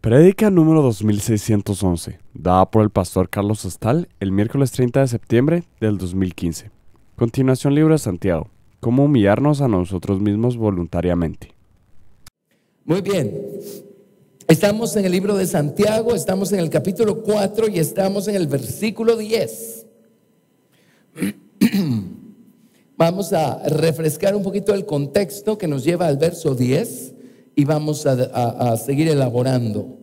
Prédica número 2611, dada por el pastor Carlos Estal el miércoles 30 de septiembre del 2015. Continuación, libro de Santiago. ¿Cómo humillarnos a nosotros mismos voluntariamente? Muy bien, estamos en el libro de Santiago, estamos en el capítulo 4 y estamos en el versículo 10. Vamos a refrescar un poquito el contexto que nos lleva al verso 10 y vamos a seguir elaborando.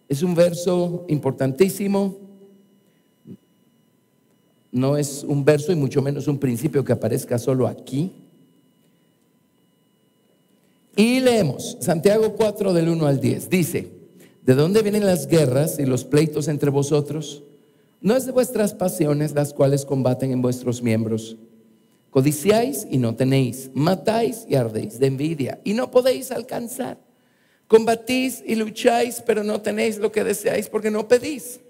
Es un verso importantísimo. No es un verso y mucho menos un principio que aparezca solo aquí. Y leemos Santiago 4 del 1 al 10. Dice: ¿de dónde vienen las guerras y los pleitos entre vosotros? ¿No es de vuestras pasiones las cuales combaten en vuestros miembros? Codiciáis y no tenéis, matáis y ardéis de envidia y no podéis alcanzar. Combatís y lucháis, pero no tenéis lo que deseáis porque no pedís.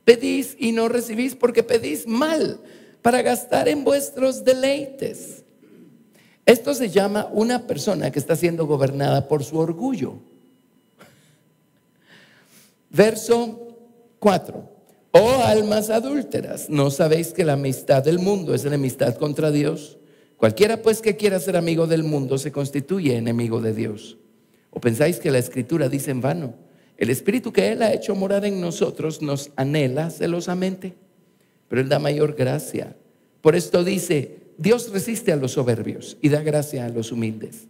Pedís y no recibís porque pedís mal, para gastar en vuestros deleites. Esto se llama una persona que está siendo gobernada por su orgullo. Verso 4. Oh almas adúlteras, ¿no sabéis que la amistad del mundo es enemistad contra Dios? Cualquiera pues que quiera ser amigo del mundo se constituye enemigo de Dios. ¿O pensáis que la Escritura dice en vano: el Espíritu que Él ha hecho morar en nosotros nos anhela celosamente? Pero Él da mayor gracia. Por esto dice: Dios resiste a los soberbios y da gracia a los humildes.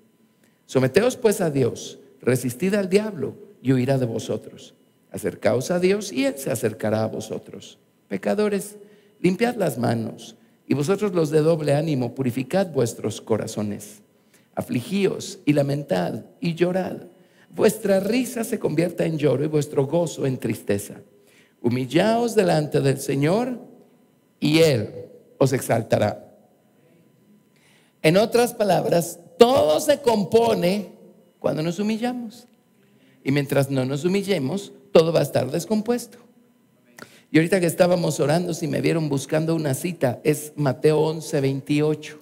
Someteos pues a Dios, resistid al diablo y huirá de vosotros. Acercaos a Dios y Él se acercará a vosotros. Pecadores, limpiad las manos, y vosotros los de doble ánimo, purificad vuestros corazones. Afligíos y lamentad y llorad. Vuestra risa se convierta en lloro y vuestro gozo en tristeza. Humillaos delante del Señor y Él os exaltará. En otras palabras, todo se compone cuando nos humillamos. Y mientras no nos humillemos, todo va a estar descompuesto. Y ahorita que estábamos orando, si me vieron buscando una cita, es Mateo 11:28.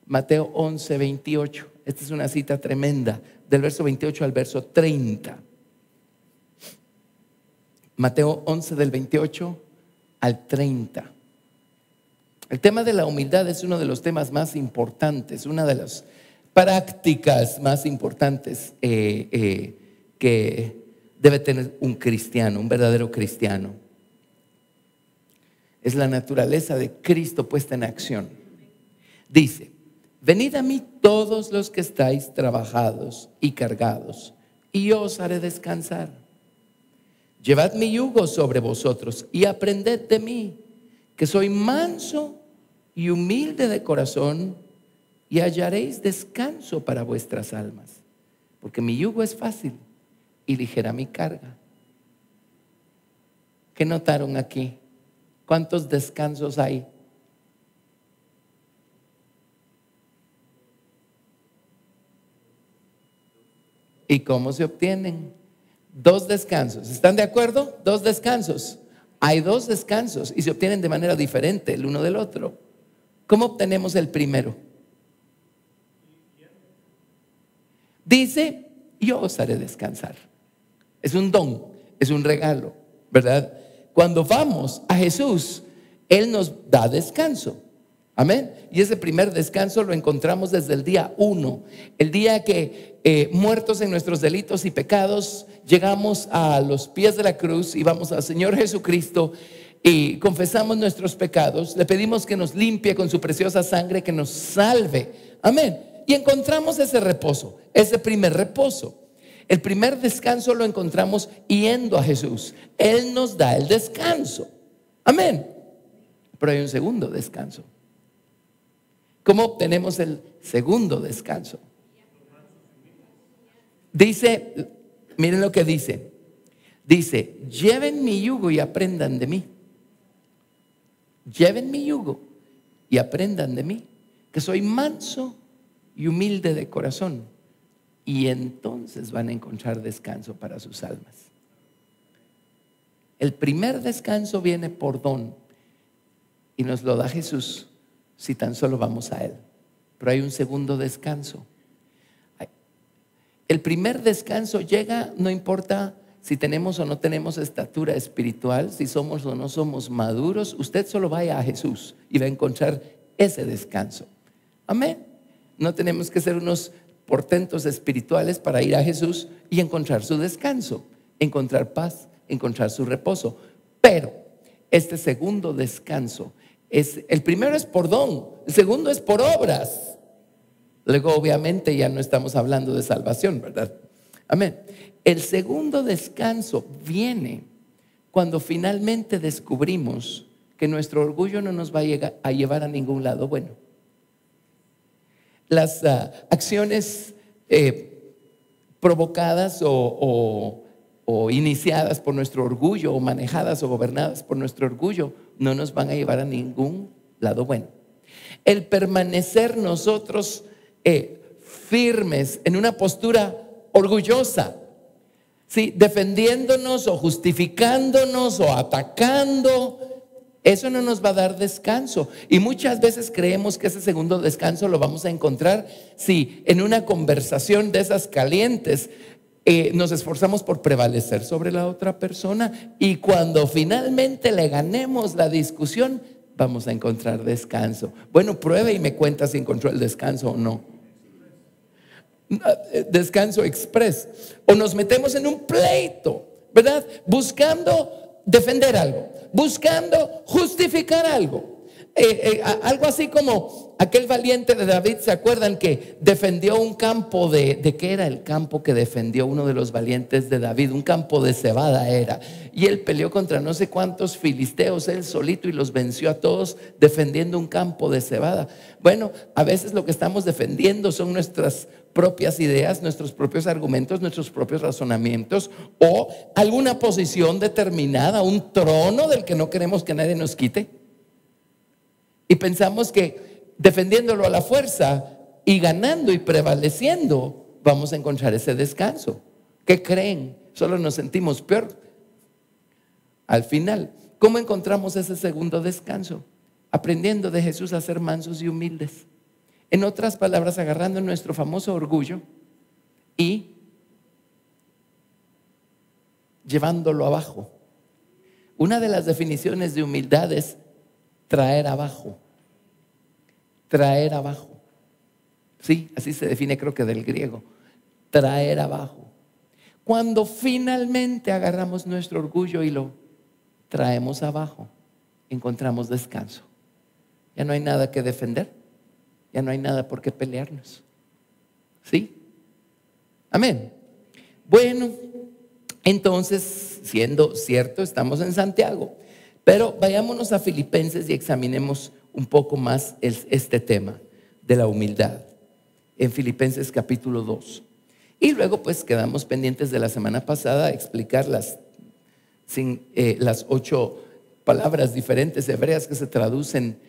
Mateo 11:28. Esta es una cita tremenda, del verso 28 al verso 30. Mateo 11 del 28 al 30. El tema de la humildad es uno de los temas más importantes, una de las prácticas más importantes que debe tener un cristiano, un verdadero cristiano. Es la naturaleza de Cristo puesta en acción. Dice: venid a mí todos los que estáis trabajados y cargados, y yo os haré descansar. Llevad mi yugo sobre vosotros y aprended de mí, que soy manso y humilde de corazón, y hallaréis descanso para vuestras almas, porque mi yugo es fácil y ligera mi carga. ¿Qué notaron aquí? ¿Cuántos descansos hay? ¿Y cómo se obtienen? 2 descansos. ¿Están de acuerdo? 2 descansos. Hay 2 descansos y se obtienen de manera diferente el uno del otro. ¿Cómo obtenemos el primero? Dice: yo os haré descansar. Es un don, es un regalo, ¿verdad? Cuando vamos a Jesús, Él nos da descanso. Amén. Y ese primer descanso lo encontramos desde el día 1. El día que muertos en nuestros delitos y pecados, llegamos a los pies de la cruz y vamos al Señor Jesucristo y confesamos nuestros pecados. Le pedimos que nos limpie con su preciosa sangre, que nos salve. Amén. Y encontramos ese reposo, ese primer reposo. El primer descanso lo encontramos yendo a Jesús. Él nos da el descanso. Amén. Pero hay un segundo descanso. ¿Cómo obtenemos el segundo descanso? Dice, miren lo que dice. Dice: lleven mi yugo y aprendan de mí. Lleven mi yugo y aprendan de mí, que soy manso y humilde de corazón, y entonces van a encontrar descanso para sus almas. El primer descanso viene por don y nos lo da Jesús si tan solo vamos a Él. Pero hay un segundo descanso. El primer descanso llega, no importa si tenemos o no tenemos estatura espiritual, si somos o no somos maduros. Usted solo vaya a Jesús y va a encontrar ese descanso. Amén. No tenemos que ser unos portentos espirituales para ir a Jesús y encontrar su descanso, encontrar paz, encontrar su reposo. Pero este segundo descanso, el primero es por don, el segundo es por obras. Luego obviamente ya no estamos hablando de salvación, ¿verdad? Amén. El segundo descanso viene cuando finalmente descubrimos que nuestro orgullo no nos va a llevar a ningún lado bueno. Las acciones provocadas o iniciadas por nuestro orgullo, o manejadas o gobernadas por nuestro orgullo, no nos van a llevar a ningún lado bueno. El permanecer nosotros firmes en una postura orgullosa, ¿sí? Defendiéndonos o justificándonos o atacando, eso no nos va a dar descanso. Y muchas veces creemos que ese segundo descanso lo vamos a encontrar si en una conversación de esas calientes nos esforzamos por prevalecer sobre la otra persona, y cuando finalmente le ganemos la discusión, vamos a encontrar descanso. Bueno, pruebe y me cuenta si encontró el descanso o no. Descanso express. O nos metemos en un pleito, ¿verdad? Buscando defender algo, buscando justificar algo. Algo así como aquel valiente de David, ¿se acuerdan que defendió un campo de qué era el campo que defendió uno de los valientes de David? Un campo de cebada era. Y él peleó contra no sé cuántos filisteos él solito y los venció a todos defendiendo un campo de cebada. Bueno, a veces lo que estamos defendiendo son nuestras propias ideas, nuestros propios argumentos, nuestros propios razonamientos, o alguna posición determinada, un trono del que no queremos que nadie nos quite. Y pensamos que defendiéndolo a la fuerza y ganando y prevaleciendo, vamos a encontrar ese descanso. ¿Qué creen? Solo nos sentimos peor. Al final, ¿cómo encontramos ese segundo descanso? Aprendiendo de Jesús a ser mansos y humildes. En otras palabras, agarrando nuestro famoso orgullo y llevándolo abajo. Una de las definiciones de humildad es traer abajo. Traer abajo. Sí, así se define, creo que del griego. Traer abajo. Cuando finalmente agarramos nuestro orgullo y lo traemos abajo, encontramos descanso. Ya no hay nada que defender. Ya no hay nada por qué pelearnos. ¿Sí? Amén. Bueno, entonces, siendo cierto, estamos en Santiago. Pero vayámonos a Filipenses y examinemos un poco más este tema de la humildad. En Filipenses capítulo 2. Y luego pues quedamos pendientes de la semana pasada a explicar las 8 palabras diferentes hebreas que se traducen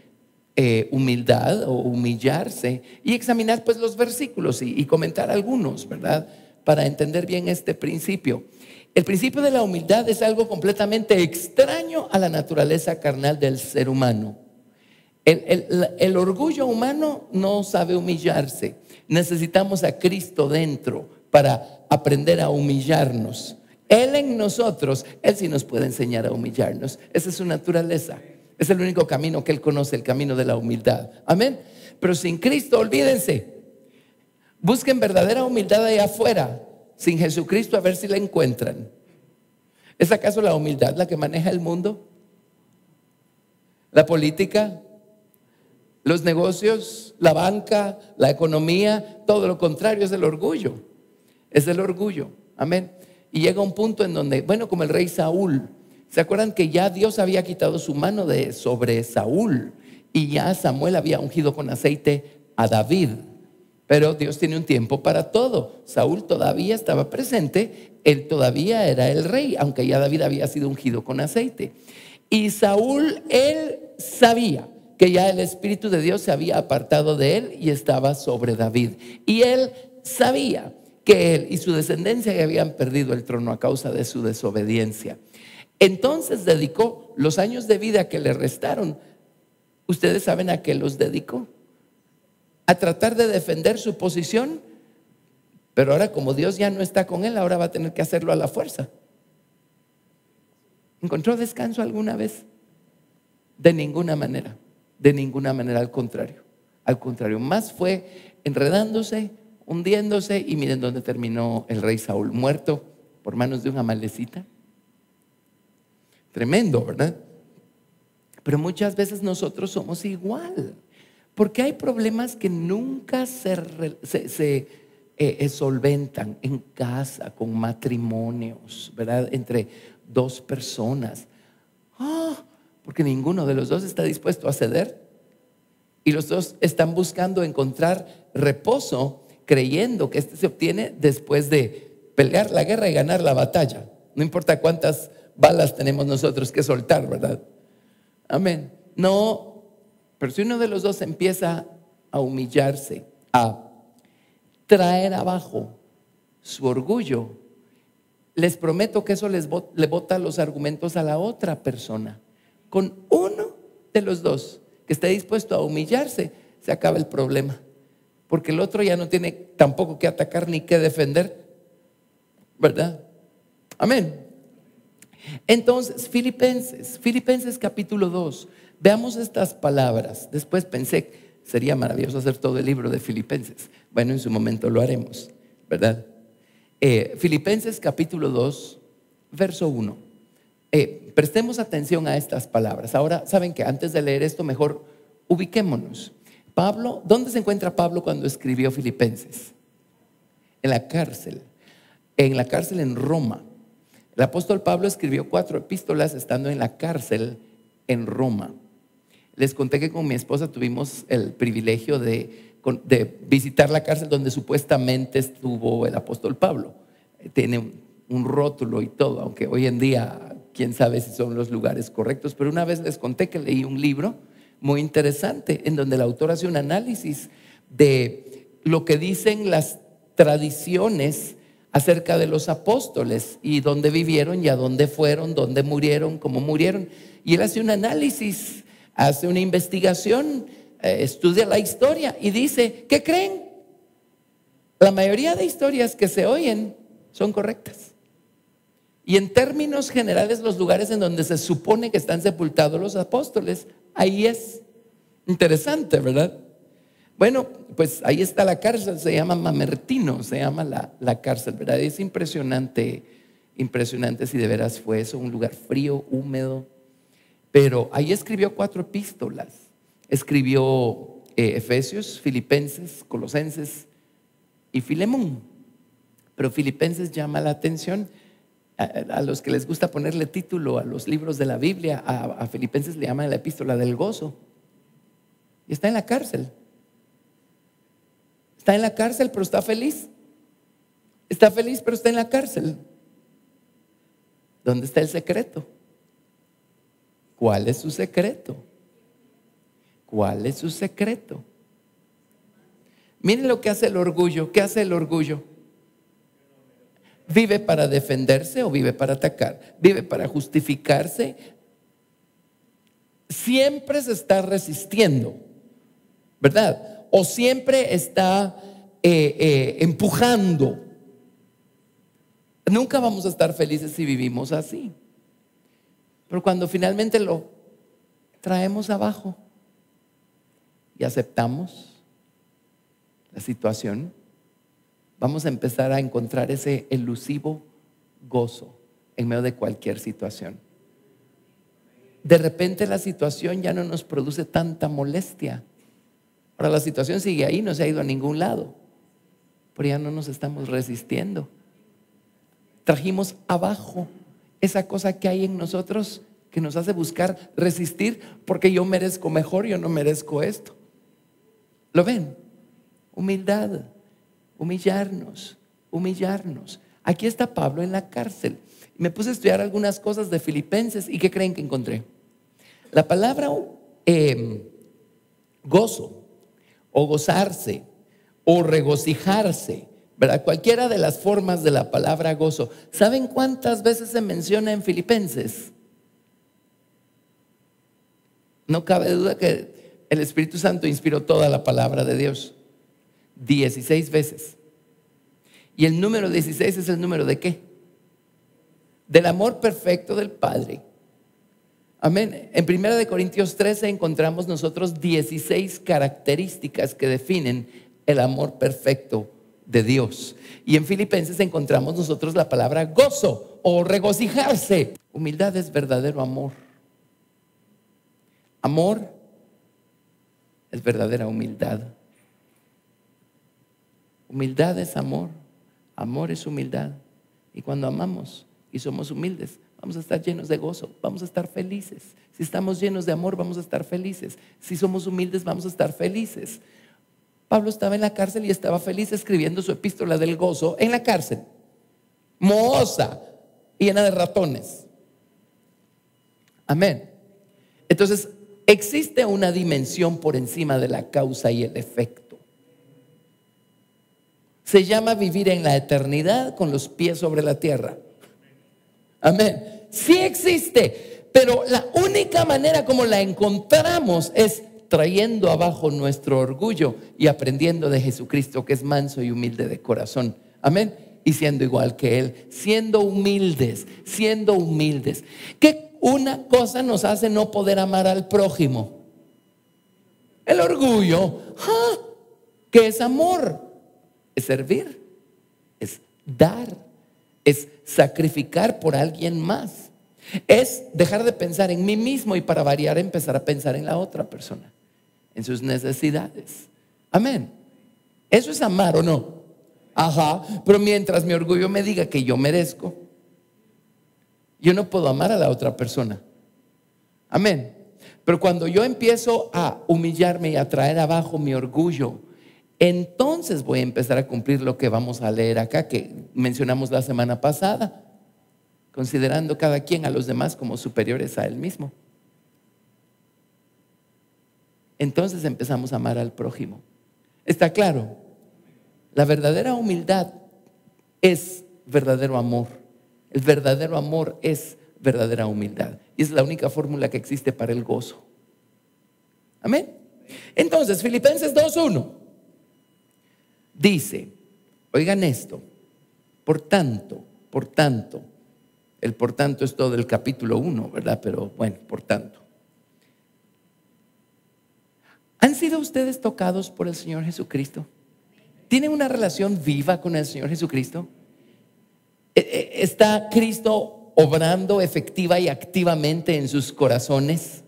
humildad o humillarse, y examinar pues los versículos y comentar algunos, ¿verdad? Para entender bien este principio. El principio de la humildad es algo completamente extraño a la naturaleza carnal del ser humano. El orgullo humano no sabe humillarse. Necesitamos a Cristo dentro para aprender a humillarnos. Él en nosotros, Él sí nos puede enseñar a humillarnos. Esa es su naturaleza. Es el único camino que Él conoce, el camino de la humildad. Amén. Pero sin Cristo, olvídense. Busquen verdadera humildad allá afuera. Sin Jesucristo, a ver si la encuentran. ¿Es acaso la humildad la que maneja el mundo? ¿La política? ¿Los negocios? ¿La banca? ¿La economía? Todo lo contrario, es el orgullo. Es el orgullo. Amén. Y llega un punto en donde, bueno, como el rey Saúl, ¿se acuerdan que ya Dios había quitado su mano sobre Saúl? Y ya Samuel había ungido con aceite a David. Pero Dios tiene un tiempo para todo. Saúl todavía estaba presente, él todavía era el rey, aunque ya David había sido ungido con aceite. Y Saúl, él sabía que ya el Espíritu de Dios se había apartado de él y estaba sobre David. Y él sabía que él y su descendencia ya habían perdido el trono a causa de su desobediencia. Entonces dedicó los años de vida que le restaron. ¿Ustedes saben a qué los dedicó? A tratar de defender su posición Pero ahora, como Dios ya no está con él, ahora va a tener que hacerlo a la fuerza. ¿Encontró descanso alguna vez? De ninguna manera, al contrario. Al contrario, más fue enredándose, hundiéndose, y miren dónde terminó el rey Saúl, muerto por manos de una amalecita. Tremendo, ¿verdad? Pero muchas veces nosotros somos igual, porque hay problemas que nunca se solventan en casa, con matrimonios, ¿verdad? Entre dos personas. Porque ninguno de los dos está dispuesto a ceder, y los dos están buscando encontrar reposo, creyendo que este se obtiene después de pelear la guerra y ganar la batalla. No importa cuántas balas tenemos nosotros que soltar, ¿verdad? Amén. No, pero si uno de los dos empieza a humillarse, a traer abajo su orgullo, les prometo que eso le bota los argumentos a la otra persona. Con uno de los dos que esté dispuesto a humillarse, se acaba el problema, porque el otro ya no tiene tampoco que atacar ni que defender, ¿verdad? Amén. Entonces, Filipenses capítulo 2, veamos estas palabras. Después pensé, sería maravilloso hacer todo el libro de Filipenses. Bueno, en su momento lo haremos, ¿verdad? Filipenses capítulo 2, verso 1. Prestemos atención a estas palabras. Ahora, saben que antes de leer esto, mejor ubiquémonos. Pablo, ¿dónde se encuentra Pablo cuando escribió Filipenses? En la cárcel en Roma. El apóstol Pablo escribió 4 epístolas estando en la cárcel en Roma. Les conté que con mi esposa tuvimos el privilegio de visitar la cárcel donde supuestamente estuvo el apóstol Pablo. Tiene un rótulo y todo, aunque hoy en día quién sabe si son los lugares correctos. Pero una vez les conté que leí un libro muy interesante en donde el autor hace un análisis de lo que dicen las tradiciones acerca de los apóstoles y dónde vivieron y a dónde fueron, dónde murieron, cómo murieron. Y él hace un análisis, hace una investigación, estudia la historia y dice, ¿qué creen? La mayoría de historias que se oyen son correctas. Y en términos generales, los lugares en donde se supone que están sepultados los apóstoles, ahí es. Interesante, ¿verdad? Bueno, pues ahí está la cárcel, se llama Mamertino, se llama la cárcel, ¿verdad? Es impresionante si de veras fue eso, un lugar frío, húmedo. Pero ahí escribió 4 epístolas. Escribió Efesios, Filipenses, Colosenses y Filemón. Pero Filipenses llama la atención. A los que les gusta ponerle título a los libros de la Biblia, a Filipenses le llaman la epístola del gozo. Y está en la cárcel. Está en la cárcel, pero está feliz. Está feliz, pero está en la cárcel. ¿Dónde está el secreto? ¿Cuál es su secreto? ¿Cuál es su secreto? Miren lo que hace el orgullo. ¿Qué hace el orgullo? ¿Vive para defenderse o vive para atacar? ¿Vive para justificarse? Siempre se está resistiendo, ¿verdad? O siempre está empujando. Nunca vamos a estar felices si vivimos así. Pero cuando finalmente lo traemos abajo y aceptamos la situación, vamos a empezar a encontrar ese elusivo gozo en medio de cualquier situación. De repente la situación ya no nos produce tanta molestia. Ahora la situación sigue ahí, no se ha ido a ningún lado, pero ya no nos estamos resistiendo. Trajimos abajo esa cosa que hay en nosotros que nos hace buscar resistir porque yo merezco mejor, yo no merezco esto. ¿Lo ven? Humildad, humillarnos. Aquí está Pablo en la cárcel. Me puse a estudiar algunas cosas de Filipenses y ¿qué creen que encontré? La palabra gozo o gozarse o regocijarse, ¿verdad? Cualquiera de las formas de la palabra gozo. ¿Saben cuántas veces se menciona en Filipenses? No cabe duda que el Espíritu Santo inspiró toda la palabra de Dios. 16 veces. Y el número 16 es el número ¿de qué? Del amor perfecto del Padre. Amén. En 1 Corintios 13 encontramos nosotros 16 características que definen el amor perfecto de Dios. Y en Filipenses encontramos nosotros la palabra gozo o regocijarse. Humildad es verdadero amor. Amor es verdadera humildad. Humildad es amor. Amor es humildad. Y cuando amamos y somos humildes, vamos a estar llenos de gozo, vamos a estar felices. Si estamos llenos de amor, vamos a estar felices. Si somos humildes, vamos a estar felices. Pablo estaba en la cárcel y estaba feliz escribiendo su epístola del gozo en la cárcel, mohosa y llena de ratones. Amén. Entonces, existe una dimensión por encima de la causa y el efecto. Se llama vivir en la eternidad con los pies sobre la tierra. Amén. Sí existe, pero la única manera como la encontramos es trayendo abajo nuestro orgullo y aprendiendo de Jesucristo, que es manso y humilde de corazón. Amén. Y siendo igual que Él, siendo humildes, siendo humildes. ¿Qué una cosa nos hace no poder amar al prójimo? El orgullo. ¿Qué es amor? Es servir, es dar, es sacrificar por alguien más, es dejar de pensar en mí mismo y para variar empezar a pensar en la otra persona, en sus necesidades. Amén. ¿Eso es amar o no? Ajá. Pero mientras mi orgullo me diga que yo merezco, yo no puedo amar a la otra persona. Amén. Pero cuando yo empiezo a humillarme y a traer abajo mi orgullo, entonces voy a empezar a cumplir lo que vamos a leer acá, que mencionamos la semana pasada, considerando cada quien a los demás como superiores a él mismo. Entonces empezamos a amar al prójimo. ¿Está claro? La verdadera humildad es verdadero amor. El verdadero amor es verdadera humildad. Y es la única fórmula que existe para el gozo. Amén. Entonces, Filipenses 2:1 dice, oigan esto, por tanto, el por tanto es todo el capítulo 1, ¿verdad? Pero bueno, por tanto. ¿Han sido ustedes tocados por el Señor Jesucristo? ¿Tienen una relación viva con el Señor Jesucristo? ¿Está Cristo obrando efectiva y activamente en sus corazones?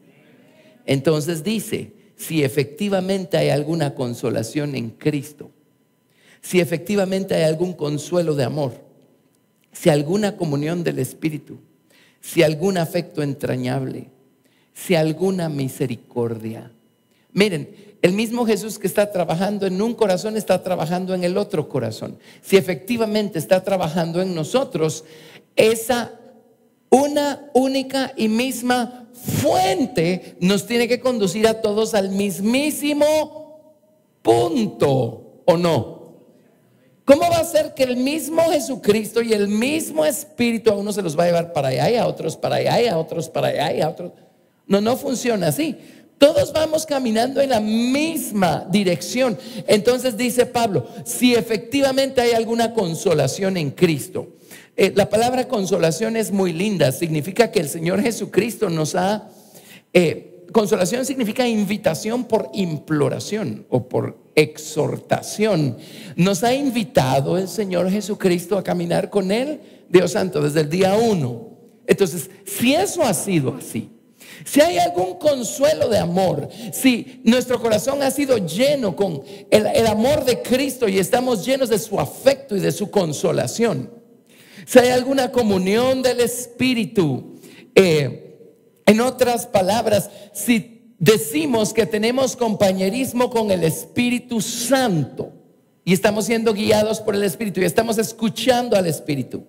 Entonces dice, si efectivamente hay alguna consolación en Cristo, si efectivamente hay algún consuelo de amor, si alguna comunión del Espíritu, si algún afecto entrañable, si alguna misericordia. Miren, el mismo Jesús que está trabajando en un corazón está trabajando en el otro corazón. Si efectivamente está trabajando en nosotros, esa una única y misma fuente nos tiene que conducir a todos al mismísimo punto, ¿o no? ¿Cómo va a ser que el mismo Jesucristo y el mismo Espíritu a unos se los va a llevar para allá y a otros para allá y a otros para allá y a otros? No funciona así. Todos vamos caminando en la misma dirección. Entonces dice Pablo, si efectivamente hay alguna consolación en Cristo. La palabra consolación es muy linda. Significa que el Señor Jesucristo nos ha... consolación significa invitación por imploración o por exhortación. Nos ha invitado el Señor Jesucristo a caminar con Él, Dios santo, desde el día 1. Entonces, si eso ha sido así, si hay algún consuelo de amor, si nuestro corazón ha sido lleno con el amor de Cristo y estamos llenos de su afecto y de su consolación, si hay alguna comunión del Espíritu, en otras palabras, si decimos que tenemos compañerismo con el Espíritu Santo y estamos siendo guiados por el Espíritu y estamos escuchando al Espíritu,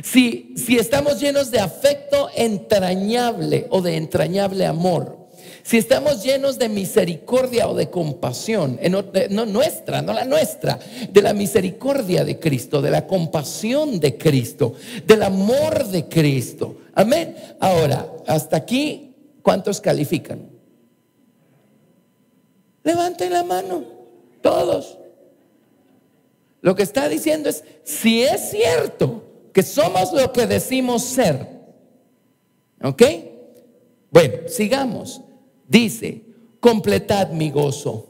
si estamos llenos de afecto entrañable o de entrañable amor, si estamos llenos de misericordia o de compasión, no la nuestra, de la misericordia de Cristo, de la compasión de Cristo, del amor de Cristo. Amén. Ahora, hasta aquí, ¿cuántos califican? Levanten la mano, todos. Lo que está diciendo es, si es cierto que somos lo que decimos ser, ¿ok? Bueno, sigamos. Dice, completad mi gozo.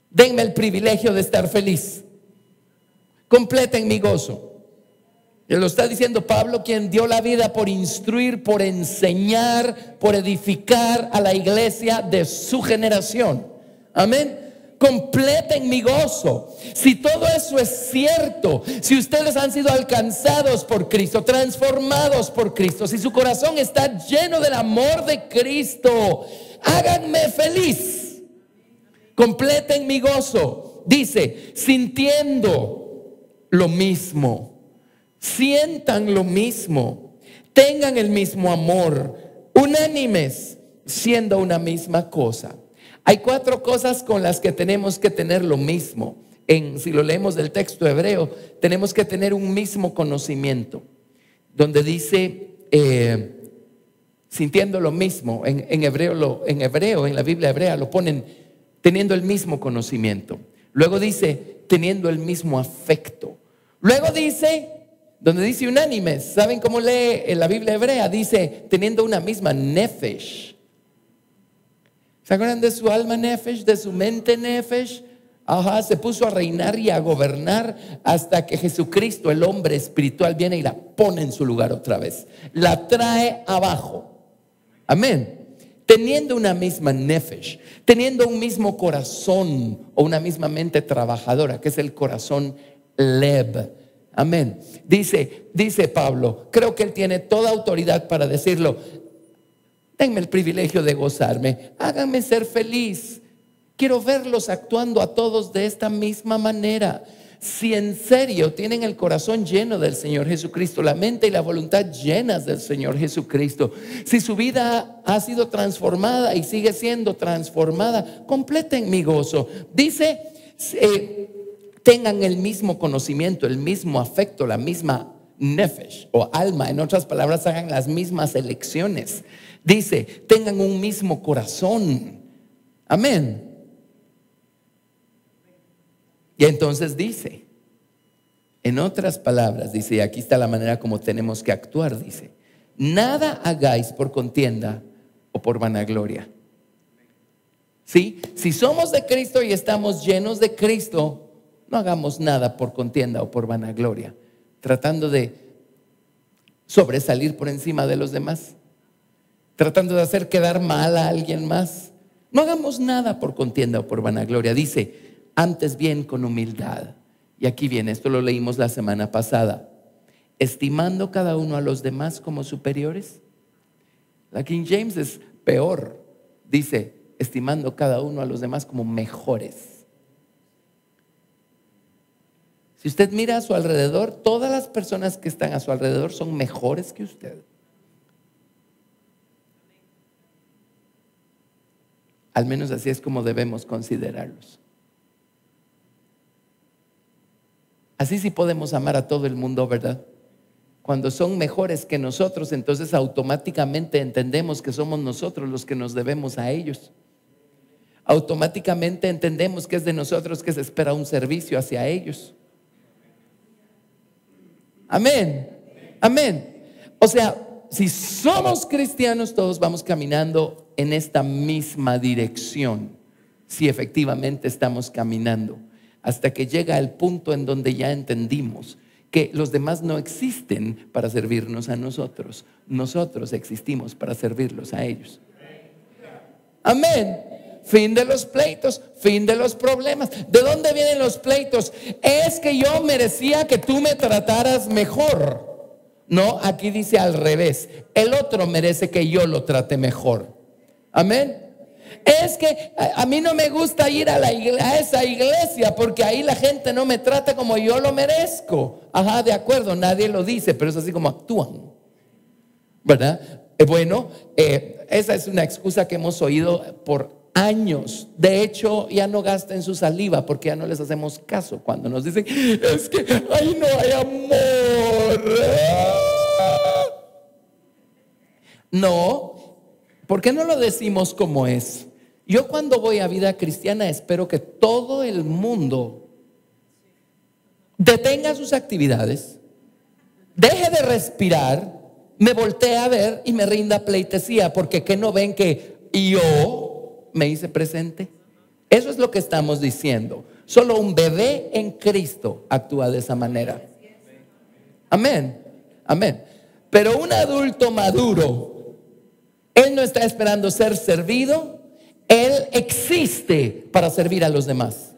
Denme el privilegio de estar feliz. Completen mi gozo. Y lo está diciendo Pablo, quien dio la vida por instruir, por enseñar, por edificar a la iglesia de su generación. Amén. Completen mi gozo. Si todo eso es cierto, si ustedes han sido alcanzados por Cristo, transformados por Cristo, si su corazón está lleno del amor de Cristo, háganme feliz. Completen mi gozo. Dice, sintiendo lo mismo, sientan lo mismo, tengan el mismo amor, unánimes, siendo una misma cosa. Hay 4 cosas con las que tenemos que tener lo mismo. Si lo leemos del texto hebreo, tenemos que tener un mismo conocimiento. Donde dice, sintiendo lo mismo, en hebreo, en la Biblia hebrea lo ponen teniendo el mismo conocimiento. Luego dice, teniendo el mismo afecto. Luego dice, donde dice unánimes, ¿saben cómo lee en la Biblia hebrea? Dice, teniendo una misma nefesh. ¿Se acuerdan de su alma nefesh, de su mente nefesh? Ajá, se puso a reinar y a gobernar hasta que Jesucristo, el hombre espiritual, viene y la pone en su lugar otra vez. La trae abajo. Amén. Teniendo una misma nefesh, teniendo un mismo corazón o una misma mente trabajadora, que es el corazón lev. Amén. Dice Pablo, creo que él tiene toda autoridad para decirlo. Denme el privilegio de gozarme, háganme ser feliz. Quiero verlos actuando a todos de esta misma manera. Si en serio tienen el corazón lleno del Señor Jesucristo, la mente y la voluntad llenas del Señor Jesucristo, si su vida ha sido transformada y sigue siendo transformada, completen mi gozo. Dice, tengan el mismo conocimiento, el mismo afecto, la misma nefesh o alma. En otras palabras, hagan las mismas elecciones. Dice, tengan un mismo corazón. Amén. Y entonces dice, en otras palabras, dice, y aquí está la manera como tenemos que actuar, dice, nada hagáis por contienda o por vanagloria. ¿Sí? Si somos de Cristo y estamos llenos de Cristo, no hagamos nada por contienda o por vanagloria, tratando de sobresalir por encima de los demás, tratando de hacer quedar mal a alguien más. No hagamos nada por contienda o por vanagloria. Dice, antes bien con humildad. Y aquí viene, esto lo leímos la semana pasada. Estimando cada uno a los demás como superiores. La King James es peor. Dice, estimando cada uno a los demás como mejores. Si usted mira a su alrededor, todas las personas que están a su alrededor son mejores que usted. Al menos así es como debemos considerarlos. Así sí podemos amar a todo el mundo, ¿verdad? Cuando son mejores que nosotros, entonces automáticamente entendemos que somos nosotros los que nos debemos a ellos. Automáticamente entendemos que es de nosotros que se espera un servicio hacia ellos. Amén. Amén. O sea, si somos cristianos, todos vamos caminando en esta misma dirección. Si efectivamente estamos caminando, hasta que llega el punto en donde ya entendimos que los demás no existen para servirnos a nosotros. Nosotros existimos para servirlos a ellos. Amén. Fin de los pleitos, fin de los problemas. ¿De dónde vienen los pleitos? Es que yo merecía que tú me trataras mejor. No, aquí dice al revés. El otro merece que yo lo trate mejor. Amén. Es que a mí no me gusta ir a esa iglesia porque ahí la gente no me trata como yo lo merezco. Ajá, de acuerdo, nadie lo dice, pero es así como actúan, ¿verdad? Bueno, esa es una excusa que hemos oído por años. De hecho, ya no gasten su saliva porque ya no les hacemos caso cuando nos dicen, es que ahí no hay amor. No, ¿por qué no lo decimos como es? Yo cuando voy a vida cristiana espero que todo el mundo detenga sus actividades, deje de respirar, me voltee a ver y me rinda pleitesía, porque ¿qué no ven que yo me hice presente? Eso es lo que estamos diciendo. Solo un bebé en Cristo actúa de esa manera. Amén, amén. Pero un adulto maduro, él no está esperando ser servido, él existe para servir a los demás.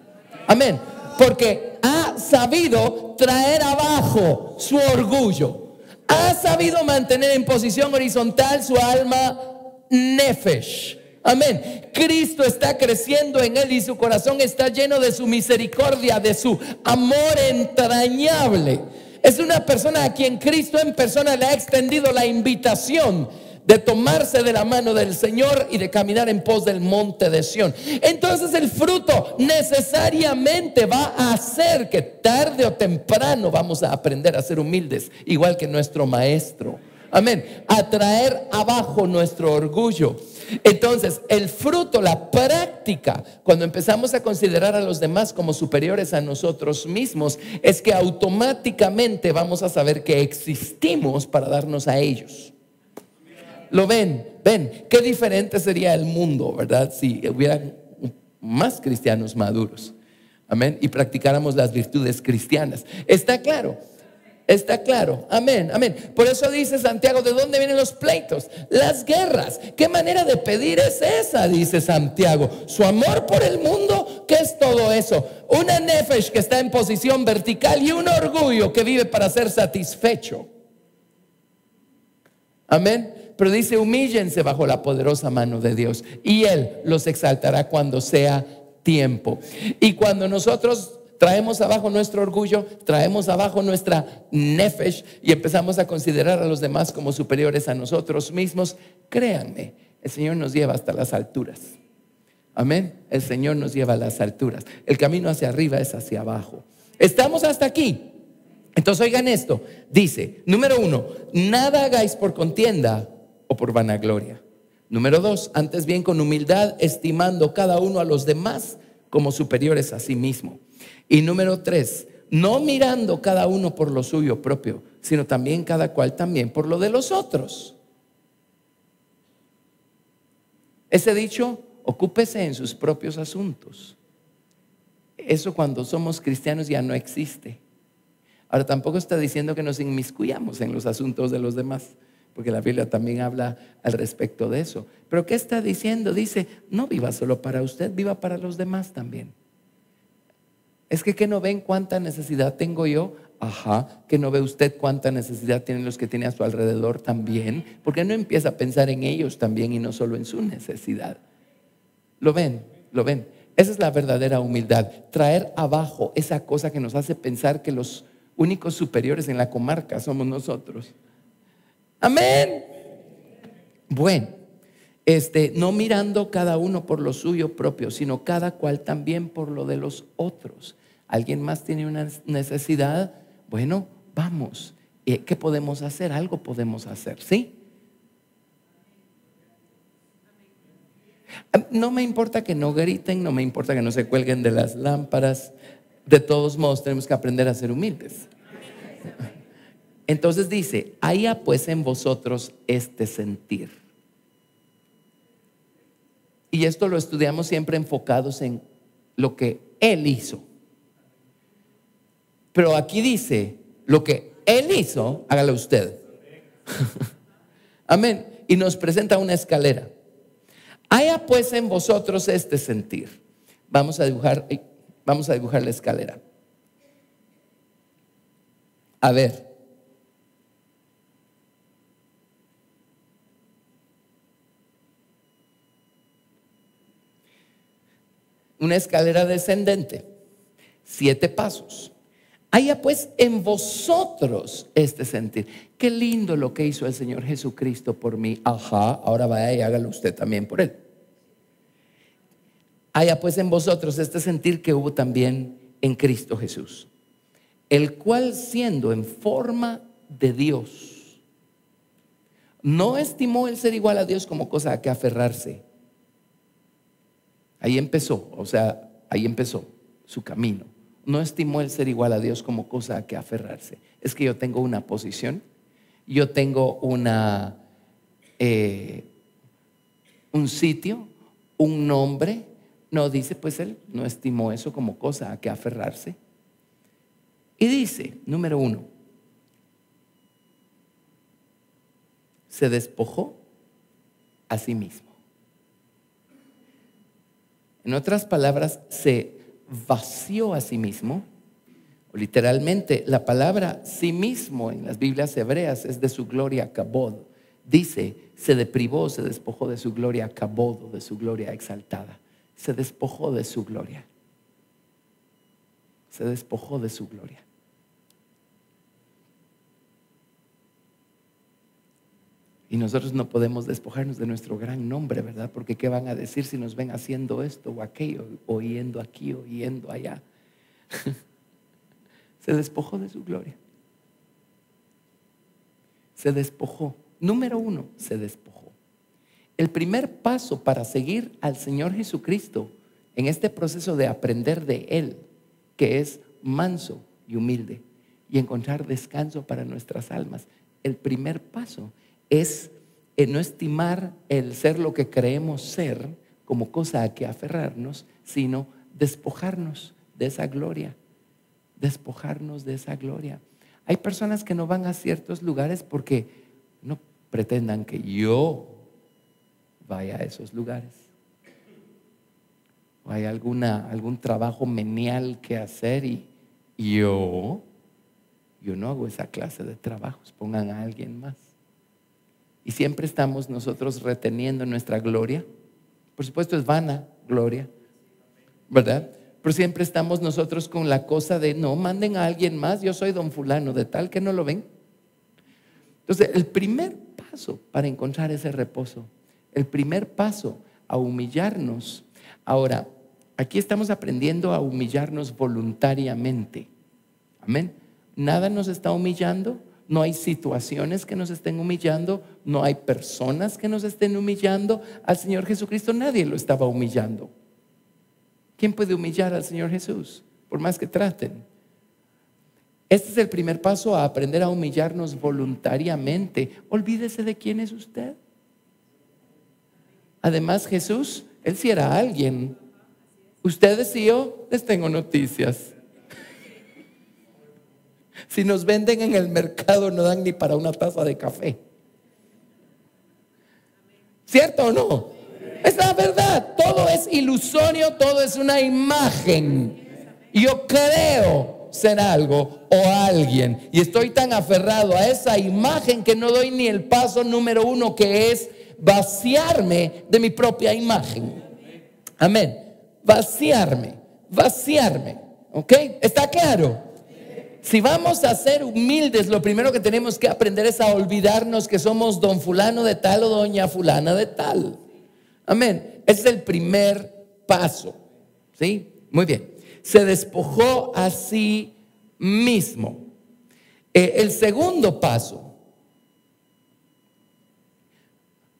Amén. Porque ha sabido traer abajo su orgullo, ha sabido mantener en posición horizontal su alma nefesh. Amén. Cristo está creciendo en él y su corazón está lleno de su misericordia, de su amor entrañable. Es una persona a quien Cristo en persona le ha extendido la invitación de tomarse de la mano del Señor y de caminar en pos del monte de Sión. Entonces el fruto necesariamente va a hacer que tarde o temprano vamos a aprender a ser humildes, igual que nuestro maestro. Amén. A traer abajo nuestro orgullo. Entonces el fruto, la práctica, cuando empezamos a considerar a los demás como superiores a nosotros mismos, es que automáticamente vamos a saber que existimos para darnos a ellos. ¿Lo ven? ¿Ven? Qué diferente sería el mundo, ¿verdad? Si hubieran más cristianos maduros. Amén. Y practicáramos las virtudes cristianas. ¿Está claro? Está claro, amén, amén. Por eso dice Santiago, ¿de dónde vienen los pleitos? Las guerras. ¿Qué manera de pedir es esa? Dice Santiago. Su amor por el mundo, ¿qué es todo eso? Una nefesh que está en posición vertical y un orgullo que vive para ser satisfecho. Amén. Pero dice, humíllense bajo la poderosa mano de Dios y Él los exaltará cuando sea tiempo. Y cuando nosotros traemos abajo nuestro orgullo, traemos abajo nuestra nefesh y empezamos a considerar a los demás como superiores a nosotros mismos, créanme, el Señor nos lleva hasta las alturas. Amén. El Señor nos lleva a las alturas. El camino hacia arriba es hacia abajo. Estamos hasta aquí. Entonces oigan esto. Dice, número 1, nada hagáis por contienda o por vanagloria. Número 2, antes bien con humildad, estimando cada uno a los demás como superiores a sí mismo. Y número 3, no mirando cada uno por lo suyo propio, sino también cada cual también por lo de los otros. Ese dicho, ocúpese en sus propios asuntos. Eso cuando somos cristianos ya no existe. Ahora tampoco está diciendo que nos inmiscuyamos en los asuntos de los demás, porque la Biblia también habla al respecto de eso. Pero ¿qué está diciendo? Dice, no viva solo para usted, viva para los demás también. Es que no ven cuánta necesidad tengo yo. Ajá, que no ve usted cuánta necesidad tienen los que tiene a su alrededor también. ¿Por qué no empieza a pensar en ellos también y no solo en su necesidad? ¿Lo ven? ¿Lo ven? Esa es la verdadera humildad. Traer abajo esa cosa que nos hace pensar que los únicos superiores en la comarca somos nosotros. Amén. Bueno, no mirando cada uno por lo suyo propio, sino cada cual también por lo de los otros. ¿Alguien más tiene una necesidad? Bueno, vamos. ¿Qué podemos hacer? Algo podemos hacer, ¿sí? No me importa que no griten, no me importa que no se cuelguen de las lámparas. De todos modos, tenemos que aprender a ser humildes. Entonces dice, haya pues en vosotros este sentir. Y esto lo estudiamos siempre enfocados en lo que Él hizo. Pero aquí dice, lo que Él hizo, hágalo usted. Amén. Y nos presenta una escalera. Haya pues en vosotros este sentir. Vamos a dibujar la escalera. A ver. Una escalera descendente, 7 pasos. Haya pues en vosotros este sentir. Qué lindo lo que hizo el Señor Jesucristo por mí. Ajá, ahora vaya y hágalo usted también por Él. Haya pues en vosotros este sentir que hubo también en Cristo Jesús, el cual siendo en forma de Dios, no estimó el ser igual a Dios como cosa a que aferrarse. Ahí empezó, ahí empezó su camino. no estimó el ser igual a Dios como cosa a que aferrarse. Es que yo tengo una posición, yo tengo un sitio, un nombre. No, dice, pues él no estimó eso como cosa a que aferrarse. Y dice, número 1, se despojó a sí mismo. En otras palabras, se vació a sí mismo. Literalmente, la palabra sí mismo en las Biblias hebreas es de su gloria kabod. Dice, se deprivó, se despojó de su gloria kabod, de su gloria exaltada. Se despojó de su gloria. Se despojó de su gloria. Y nosotros no podemos despojarnos de nuestro gran nombre, ¿verdad? Porque ¿qué van a decir si nos ven haciendo esto o aquello, o yendo aquí o yendo allá? Se despojó de su gloria. Se despojó. Número 1, se despojó. El primer paso para seguir al Señor Jesucristo en este proceso de aprender de Él, que es manso y humilde, y encontrar descanso para nuestras almas, el primer paso es no estimar el ser lo que creemos ser como cosa a que aferrarnos, sino despojarnos de esa gloria. Despojarnos de esa gloria. Hay personas que no van a ciertos lugares porque no pretendan que yo vaya a esos lugares. O hay algún trabajo menial que hacer y yo no hago esa clase de trabajos. Pongan a alguien más. Y siempre estamos nosotros reteniendo nuestra gloria. Por supuesto es vana gloria, ¿verdad? Pero siempre estamos nosotros con la cosa de no, manden a alguien más, yo soy don fulano de tal, que no lo ven. Entonces el primer paso para encontrar ese reposo, el primer paso a humillarnos. Ahora, aquí estamos aprendiendo a humillarnos voluntariamente. Amén. Nada nos está humillando. No hay situaciones que nos estén humillando, no hay personas que nos estén humillando. Al Señor Jesucristo nadie lo estaba humillando. ¿Quién puede humillar al Señor Jesús? Por más que traten. Este es el primer paso a aprender a humillarnos voluntariamente. Olvídese de quién es usted. Además, Jesús, Él sí era alguien. Ustedes y yo les tengo noticias. Si nos venden en el mercado no dan ni para una taza de café. ¿Cierto o no? Es la verdad. Todo es ilusorio, todo es una imagen. Yo creo ser algo o alguien y estoy tan aferrado a esa imagen que no doy ni el paso número 1, que es vaciarme de mi propia imagen. Amén. Vaciarme. ¿Ok? ¿Está claro? Si vamos a ser humildes, lo primero que tenemos que aprender es a olvidarnos que somos don fulano de tal o doña fulana de tal. Amén. Ese es el primer paso. ¿Sí? Muy bien. Se despojó a sí mismo. El segundo paso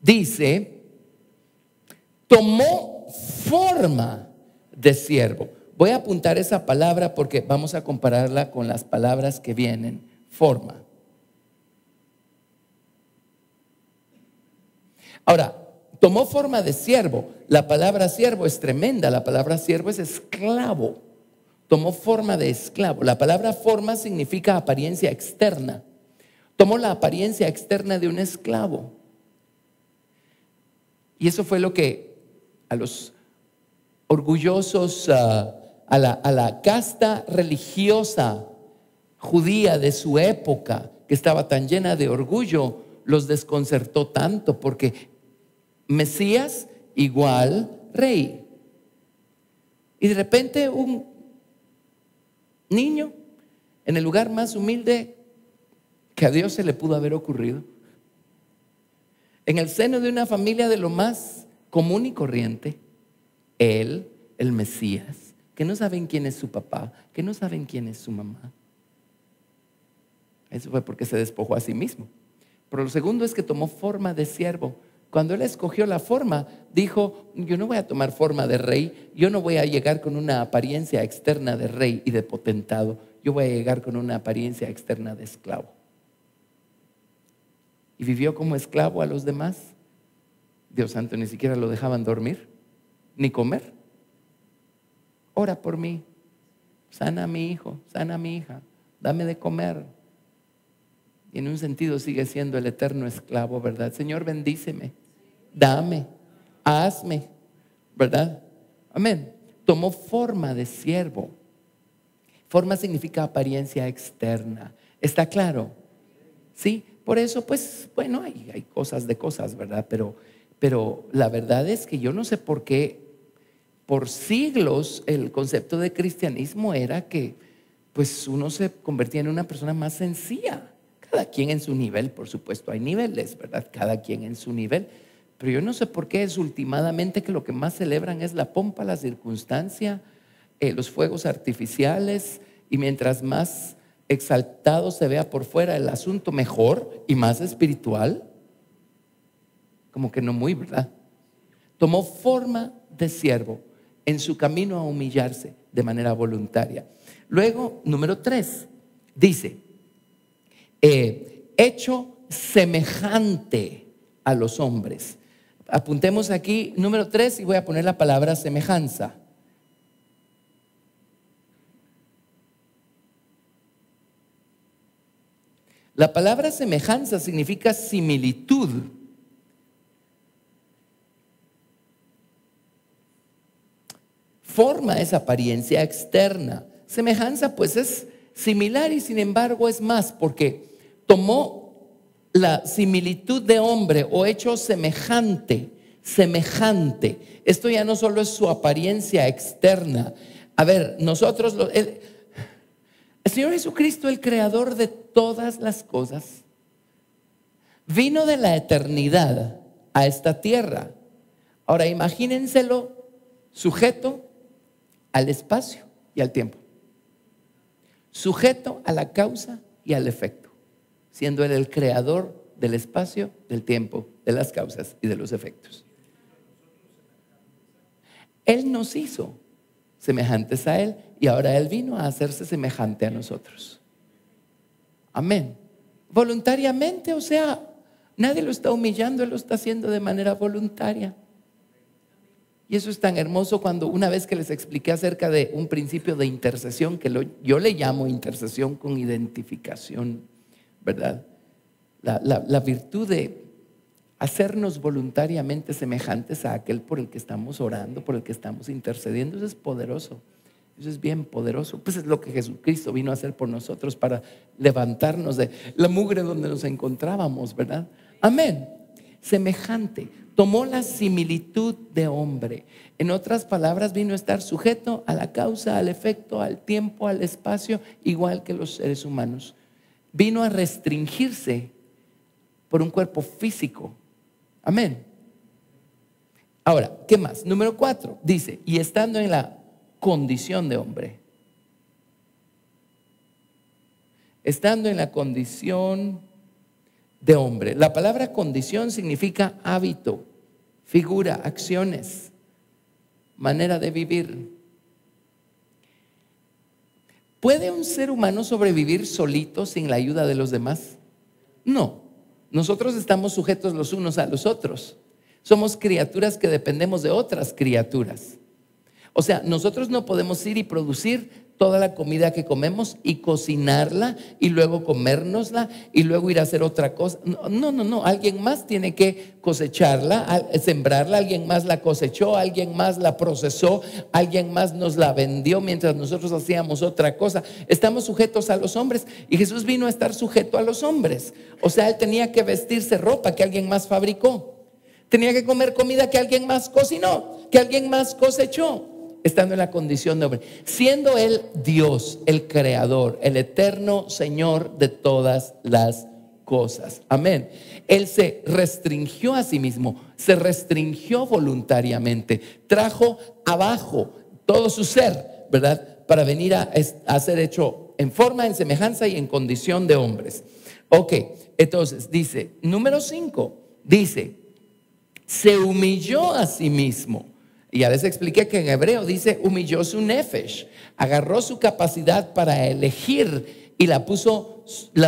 dice, tomó forma de siervo. Voy a apuntar esa palabra porque vamos a compararla con las palabras que vienen. Forma. Ahora, tomó forma de siervo. La palabra siervo es tremenda. La palabra siervo es esclavo. Tomó forma de esclavo. La palabra forma significa apariencia externa. Tomó la apariencia externa de un esclavo. Y eso fue lo que a los orgullosos, a la casta religiosa judía de su época, que estaba tan llena de orgullo, los desconcertó tanto, porque Mesías igual rey. Y de repente un niño en el lugar más humilde que a Dios se le pudo haber ocurrido, en el seno de una familia de lo más común y corriente, él, el Mesías, que no saben quién es su papá, que no saben quién es su mamá. Eso fue porque se despojó a sí mismo. Pero lo segundo es que tomó forma de siervo. Cuando él escogió la forma, dijo, yo no voy a tomar forma de rey, yo no voy a llegar con una apariencia externa de rey y de potentado, yo voy a llegar con una apariencia externa de esclavo. Y vivió como esclavo a los demás. Dios santo, ni siquiera lo dejaban dormir, ni comer. Ora por mí, sana a mi hijo, sana a mi hija, dame de comer. Y en un sentido sigue siendo el eterno esclavo, ¿verdad? Señor, bendíceme, dame, hazme, ¿verdad? Amén. Tomó forma de siervo. Forma significa apariencia externa. ¿Está claro? Sí, por eso, pues, bueno, hay cosas de cosas, ¿verdad? Pero la verdad es que yo no sé por qué por siglos el concepto de cristianismo era que pues uno se convertía en una persona más sencilla. Cada quien en su nivel, por supuesto, hay niveles, ¿verdad? Cada quien en su nivel. Pero yo no sé por qué es últimamente que lo que más celebran es la pompa, la circunstancia, los fuegos artificiales, y mientras más exaltado se vea por fuera el asunto, mejor y más espiritual. Como que no muy, ¿verdad? Tomó forma de siervo en su camino a humillarse de manera voluntaria. Luego, número 3, dice, hecho semejante a los hombres. Apuntemos aquí número 3 y voy a poner la palabra semejanza. La palabra semejanza significa similitud. Forma es apariencia externa. Semejanza pues es similar y sin embargo es más, porque tomó la similitud de hombre o hecho semejante. Esto ya no solo es su apariencia externa. A ver, nosotros, el Señor Jesucristo, el creador de todas las cosas, vino de la eternidad a esta tierra. Ahora imagínenselo sujeto al espacio y al tiempo, sujeto a la causa y al efecto, siendo Él el creador del espacio, del tiempo, de las causas y de los efectos. Él nos hizo semejantes a Él y ahora Él vino a hacerse semejante a nosotros. Amén. Voluntariamente, o sea, nadie lo está humillando, Él lo está haciendo de manera voluntaria. Y eso es tan hermoso cuando una vez que les expliqué acerca de un principio de intercesión, que yo le llamo intercesión con identificación, ¿verdad? La virtud de hacernos voluntariamente semejantes a aquel por el que estamos orando, por el que estamos intercediendo, eso es poderoso. Eso es bien poderoso. Pues es lo que Jesucristo vino a hacer por nosotros para levantarnos de la mugre donde nos encontrábamos, ¿verdad? Amén. Semejante. Tomó la similitud de hombre. En otras palabras, vino a estar sujeto a la causa, al efecto, al tiempo, al espacio, igual que los seres humanos. Vino a restringirse por un cuerpo físico. Amén. Ahora, ¿qué más? Número 4, dice, y estando en la condición de hombre. Estando en la condición de hombre. La palabra condición significa hábito, figura, acciones, manera de vivir. ¿Puede un ser humano sobrevivir solito sin la ayuda de los demás? No. Nosotros estamos sujetos los unos a los otros. Somos criaturas que dependemos de otras criaturas. O sea, nosotros no podemos ir y producir toda la comida que comemos y cocinarla y luego comérnosla y luego ir a hacer otra cosa. No. Alguien más tiene que cosecharla, sembrarla, alguien más la cosechó, alguien más la procesó, alguien más nos la vendió mientras nosotros hacíamos otra cosa. Estamos sujetos a los hombres y Jesús vino a estar sujeto a los hombres. O sea, Él tenía que vestirse ropa que alguien más fabricó. Tenía que comer comida que alguien más cocinó, que alguien más cosechó. Estando en la condición de hombre, siendo Él Dios, el creador, el eterno Señor de todas las cosas. Amén. Él se restringió a sí mismo, se restringió voluntariamente, trajo abajo todo su ser, ¿verdad? Para venir a ser hecho en forma, en semejanza y en condición de hombres. Ok, entonces dice, número 5, dice, se humilló a sí mismo. Y ya les expliqué que en hebreo dice humilló su nefesh, agarró su capacidad para elegir y la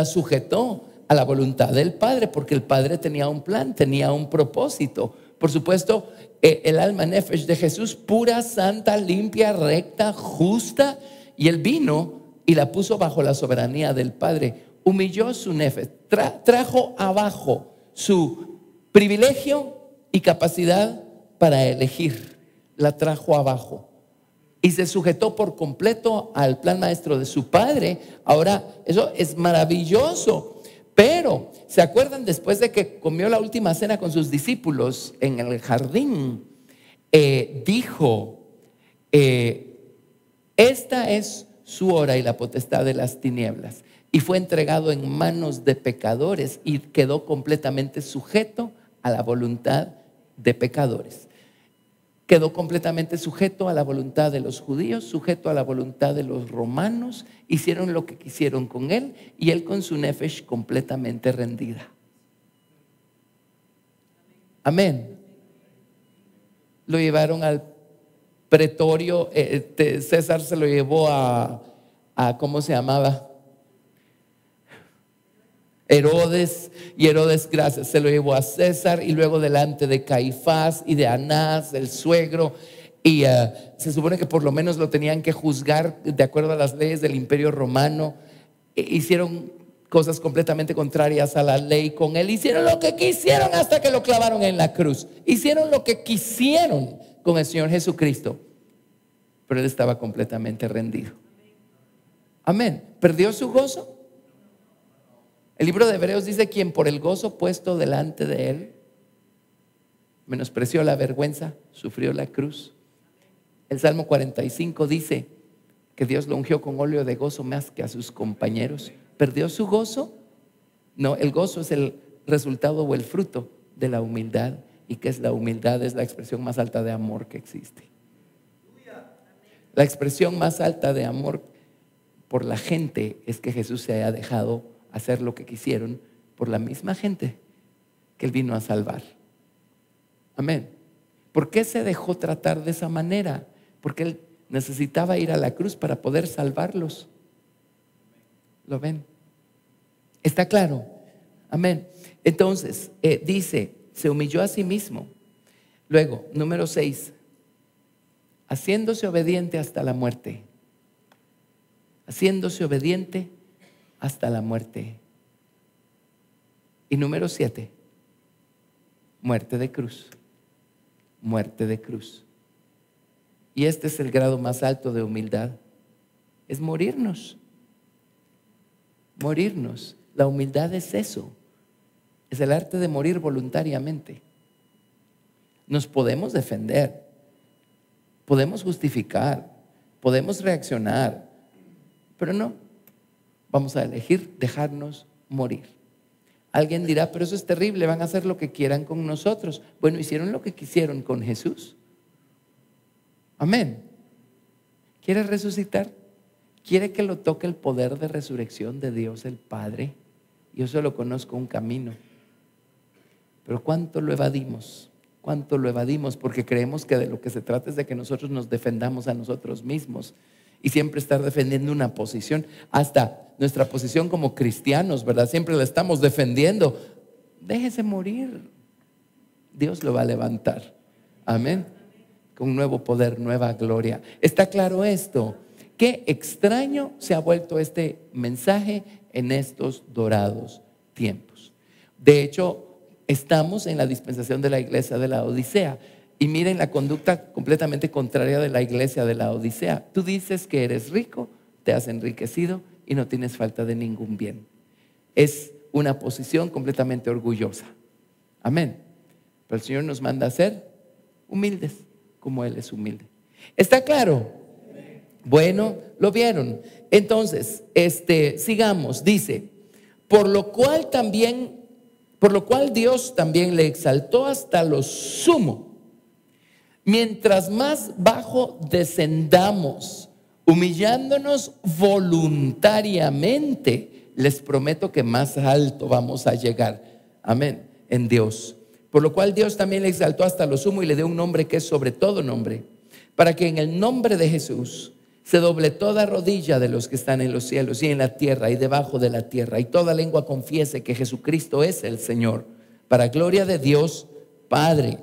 sujetó a la voluntad del Padre, porque el Padre tenía un plan, tenía un propósito. Por supuesto, el alma nefesh de Jesús, pura, santa, limpia, recta, justa, y él vino y la puso bajo la soberanía del Padre. Humilló su nefesh, trajo abajo su privilegio y capacidad para elegir, la trajo abajo y se sujetó por completo al plan maestro de su Padre. Ahora, eso es maravilloso. Pero, ¿se acuerdan después de que comió la última cena con sus discípulos en el jardín? Dijo, esta es su hora y la potestad de las tinieblas. Y fue entregado en manos de pecadores y quedó completamente sujeto a la voluntad de pecadores. Quedó completamente sujeto a la voluntad de los judíos, sujeto a la voluntad de los romanos. Hicieron lo que quisieron con él y él con su nefesh completamente rendida. Amén. Lo llevaron al pretorio. César se lo llevó a ¿cómo se llamaba? Herodes, y Herodes, gracias, se lo llevó a César y luego delante de Caifás y de Anás, el suegro, y se supone que por lo menos lo tenían que juzgar de acuerdo a las leyes del Imperio Romano. Hicieron cosas completamente contrarias a la ley con él, hicieron lo que quisieron hasta que lo clavaron en la cruz, hicieron lo que quisieron con el Señor Jesucristo, pero él estaba completamente rendido. Amén. ¿Perdió su gozo? El libro de Hebreos dice: quien por el gozo puesto delante de él menospreció la vergüenza, sufrió la cruz. El Salmo 45 dice que Dios lo ungió con óleo de gozo más que a sus compañeros. ¿Perdió su gozo? No, el gozo es el resultado o el fruto de la humildad. ¿Y qué es la humildad? Es la expresión más alta de amor que existe. La expresión más alta de amor por la gente es que Jesús se haya dejado hacer lo que quisieron por la misma gente que él vino a salvar. Amén. ¿Por qué se dejó tratar de esa manera? Porque él necesitaba ir a la cruz para poder salvarlos. ¿Lo ven? ¿Está claro? Amén. Entonces, dice, se humilló a sí mismo. Luego, número 6, haciéndose obediente hasta la muerte. Haciéndose obediente hasta la muerte. Y número 7, muerte de cruz. Muerte de cruz. Y este es el grado más alto de humildad. Es morirnos. Morirnos. La humildad es eso. Es el arte de morir voluntariamente. Nos podemos defender, podemos justificar, podemos reaccionar, pero no. Vamos a elegir dejarnos morir. Alguien dirá, pero eso es terrible, van a hacer lo que quieran con nosotros. Bueno, hicieron lo que quisieron con Jesús. Amén. ¿Quiere resucitar? ¿Quiere que lo toque el poder de resurrección de Dios el Padre? Yo solo conozco un camino. Pero ¿cuánto lo evadimos? ¿Cuánto lo evadimos? Porque creemos que de lo que se trata es de que nosotros nos defendamos a nosotros mismos. Y siempre estar defendiendo una posición, hasta nuestra posición como cristianos, ¿verdad? Siempre la estamos defendiendo. Déjese morir. Dios lo va a levantar. Amén. Con nuevo poder, nueva gloria. ¿Está claro esto? Qué extraño se ha vuelto este mensaje en estos dorados tiempos. De hecho, estamos en la dispensación de la iglesia de la Odisea. Y miren la conducta completamente contraria de la iglesia de la Odisea. Tú dices que eres rico, te has enriquecido y no tienes falta de ningún bien. Es una posición completamente orgullosa. Amén. Pero el Señor nos manda a ser humildes, como Él es humilde. ¿Está claro? Bueno, lo vieron. Entonces, sigamos. Dice, por lo cual Dios también le exaltó hasta lo sumo. Mientras más bajo descendamos, humillándonos voluntariamente, les prometo que más alto vamos a llegar. Amén. En Dios. Por lo cual Dios también le exaltó hasta lo sumo y le dio un nombre que es sobre todo nombre, para que en el nombre de Jesús se doble toda rodilla de los que están en los cielos y en la tierra y debajo de la tierra, y toda lengua confiese que Jesucristo es el Señor, para gloria de Dios Padre.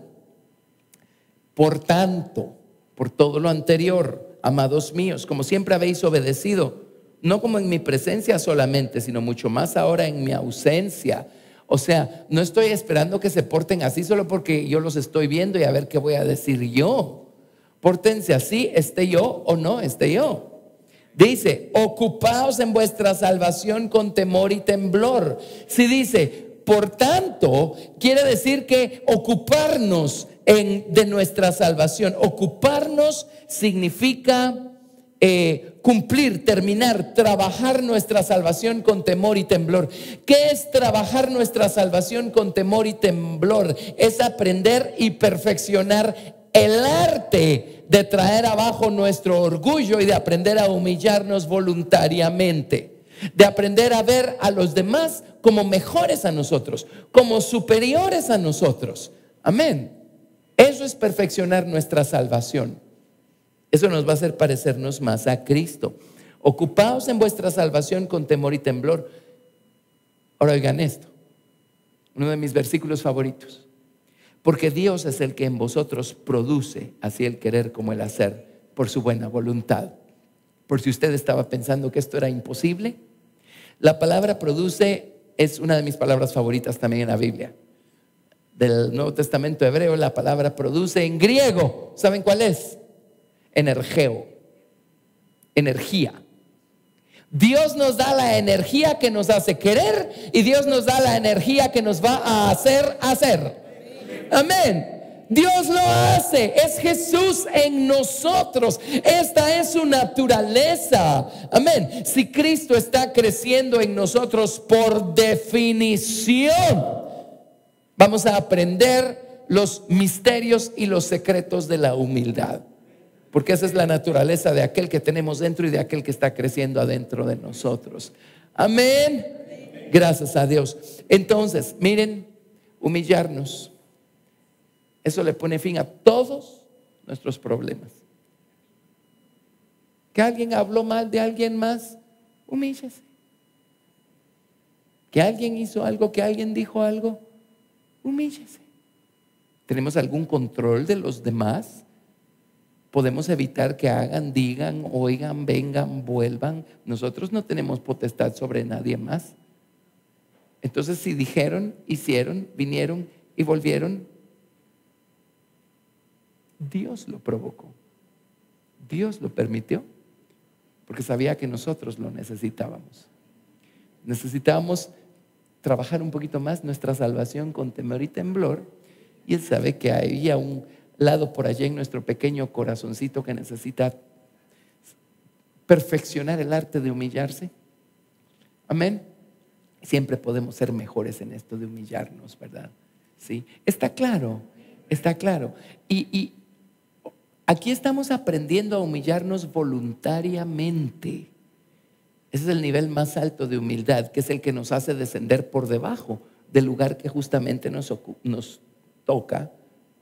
Por tanto, por todo lo anterior, amados míos, como siempre habéis obedecido, no como en mi presencia solamente, sino mucho más ahora en mi ausencia. O sea, no estoy esperando que se porten así solo porque yo los estoy viendo y a ver qué voy a decir yo. Pórtense así, esté yo o no esté yo. Dice, ocupaos en vuestra salvación con temor y temblor. Si dice, por tanto, quiere decir que ocuparnos de nuestra salvación. Ocuparnos significa cumplir, terminar, trabajar nuestra salvación con temor y temblor. ¿Qué es trabajar nuestra salvación con temor y temblor? Es aprender y perfeccionar el arte de traer abajo nuestro orgullo y de aprender a humillarnos voluntariamente, de aprender a ver a los demás como mejores a nosotros, como superiores a nosotros. Amén. Eso es perfeccionar nuestra salvación. Eso nos va a hacer parecernos más a Cristo. Ocupaos en vuestra salvación con temor y temblor. Ahora oigan esto, uno de mis versículos favoritos. Porque Dios es el que en vosotros produce así el querer como el hacer por su buena voluntad. Por si usted estaba pensando que esto era imposible, la palabra produce es una de mis palabras favoritas también en la Biblia. Del Nuevo Testamento hebreo, la palabra produce en griego, ¿saben cuál es? Energeo, energía. Dios nos da la energía que nos hace querer y Dios nos da la energía que nos va a hacer. Amén. Dios lo hace, es Jesús en nosotros. Esta es su naturaleza. Amén. Si Cristo está creciendo en nosotros, por definición, vamos a aprender los misterios y los secretos de la humildad. Porque esa es la naturaleza de aquel que tenemos dentro y de aquel que está creciendo adentro de nosotros. Amén. Gracias a Dios. Entonces, miren, humillarnos, eso le pone fin a todos nuestros problemas. Que alguien habló mal de alguien más, humíllese. Que alguien hizo algo, que alguien dijo algo, humíllese. ¿Tenemos algún control de los demás? ¿Podemos evitar que hagan, digan, oigan, vengan, vuelvan? Nosotros no tenemos potestad sobre nadie más. Entonces, si dijeron, hicieron, vinieron y volvieron, Dios lo provocó. Dios lo permitió porque sabía que nosotros lo necesitábamos. Necesitábamos trabajar un poquito más nuestra salvación con temor y temblor, y Él sabe que había un lado por allá en nuestro pequeño corazoncito que necesita perfeccionar el arte de humillarse. Amén. Siempre podemos ser mejores en esto de humillarnos, ¿verdad? Sí, está claro, está claro. Y aquí estamos aprendiendo a humillarnos voluntariamente. Ese es el nivel más alto de humildad, que es el que nos hace descender por debajo del lugar que justamente nos toca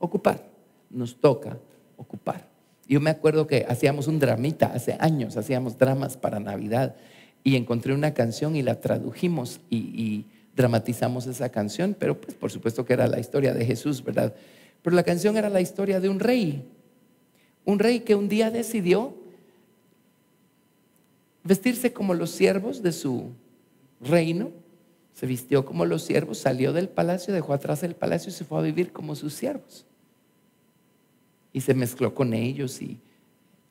ocupar. Nos toca ocupar. Yo me acuerdo que hacíamos un dramita hace años, hacíamos dramas para Navidad, y encontré una canción y la tradujimos y dramatizamos esa canción, pero pues por supuesto que era la historia de Jesús, ¿verdad? Pero la canción era la historia de un rey que un día decidió vestirse como los siervos de su reino. Se vistió como los siervos, salió del palacio, dejó atrás el palacio y se fue a vivir como sus siervos. Y se mezcló con ellos y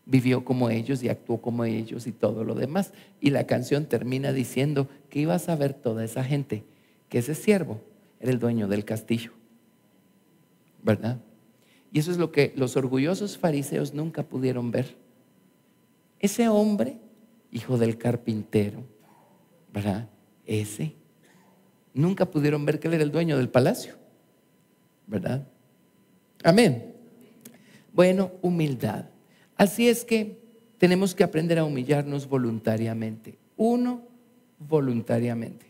vivió como ellos y actuó como ellos y todo lo demás. Y la canción termina diciendo que iba a saber toda esa gente que ese siervo era el dueño del castillo, ¿verdad? Y eso es lo que los orgullosos fariseos nunca pudieron ver. Ese hombre, hijo del carpintero, ¿verdad? Ese, nunca pudieron ver que él era el dueño del palacio, ¿verdad? Amén. Bueno, humildad. Así es que tenemos que aprender a humillarnos voluntariamente. Uno, voluntariamente.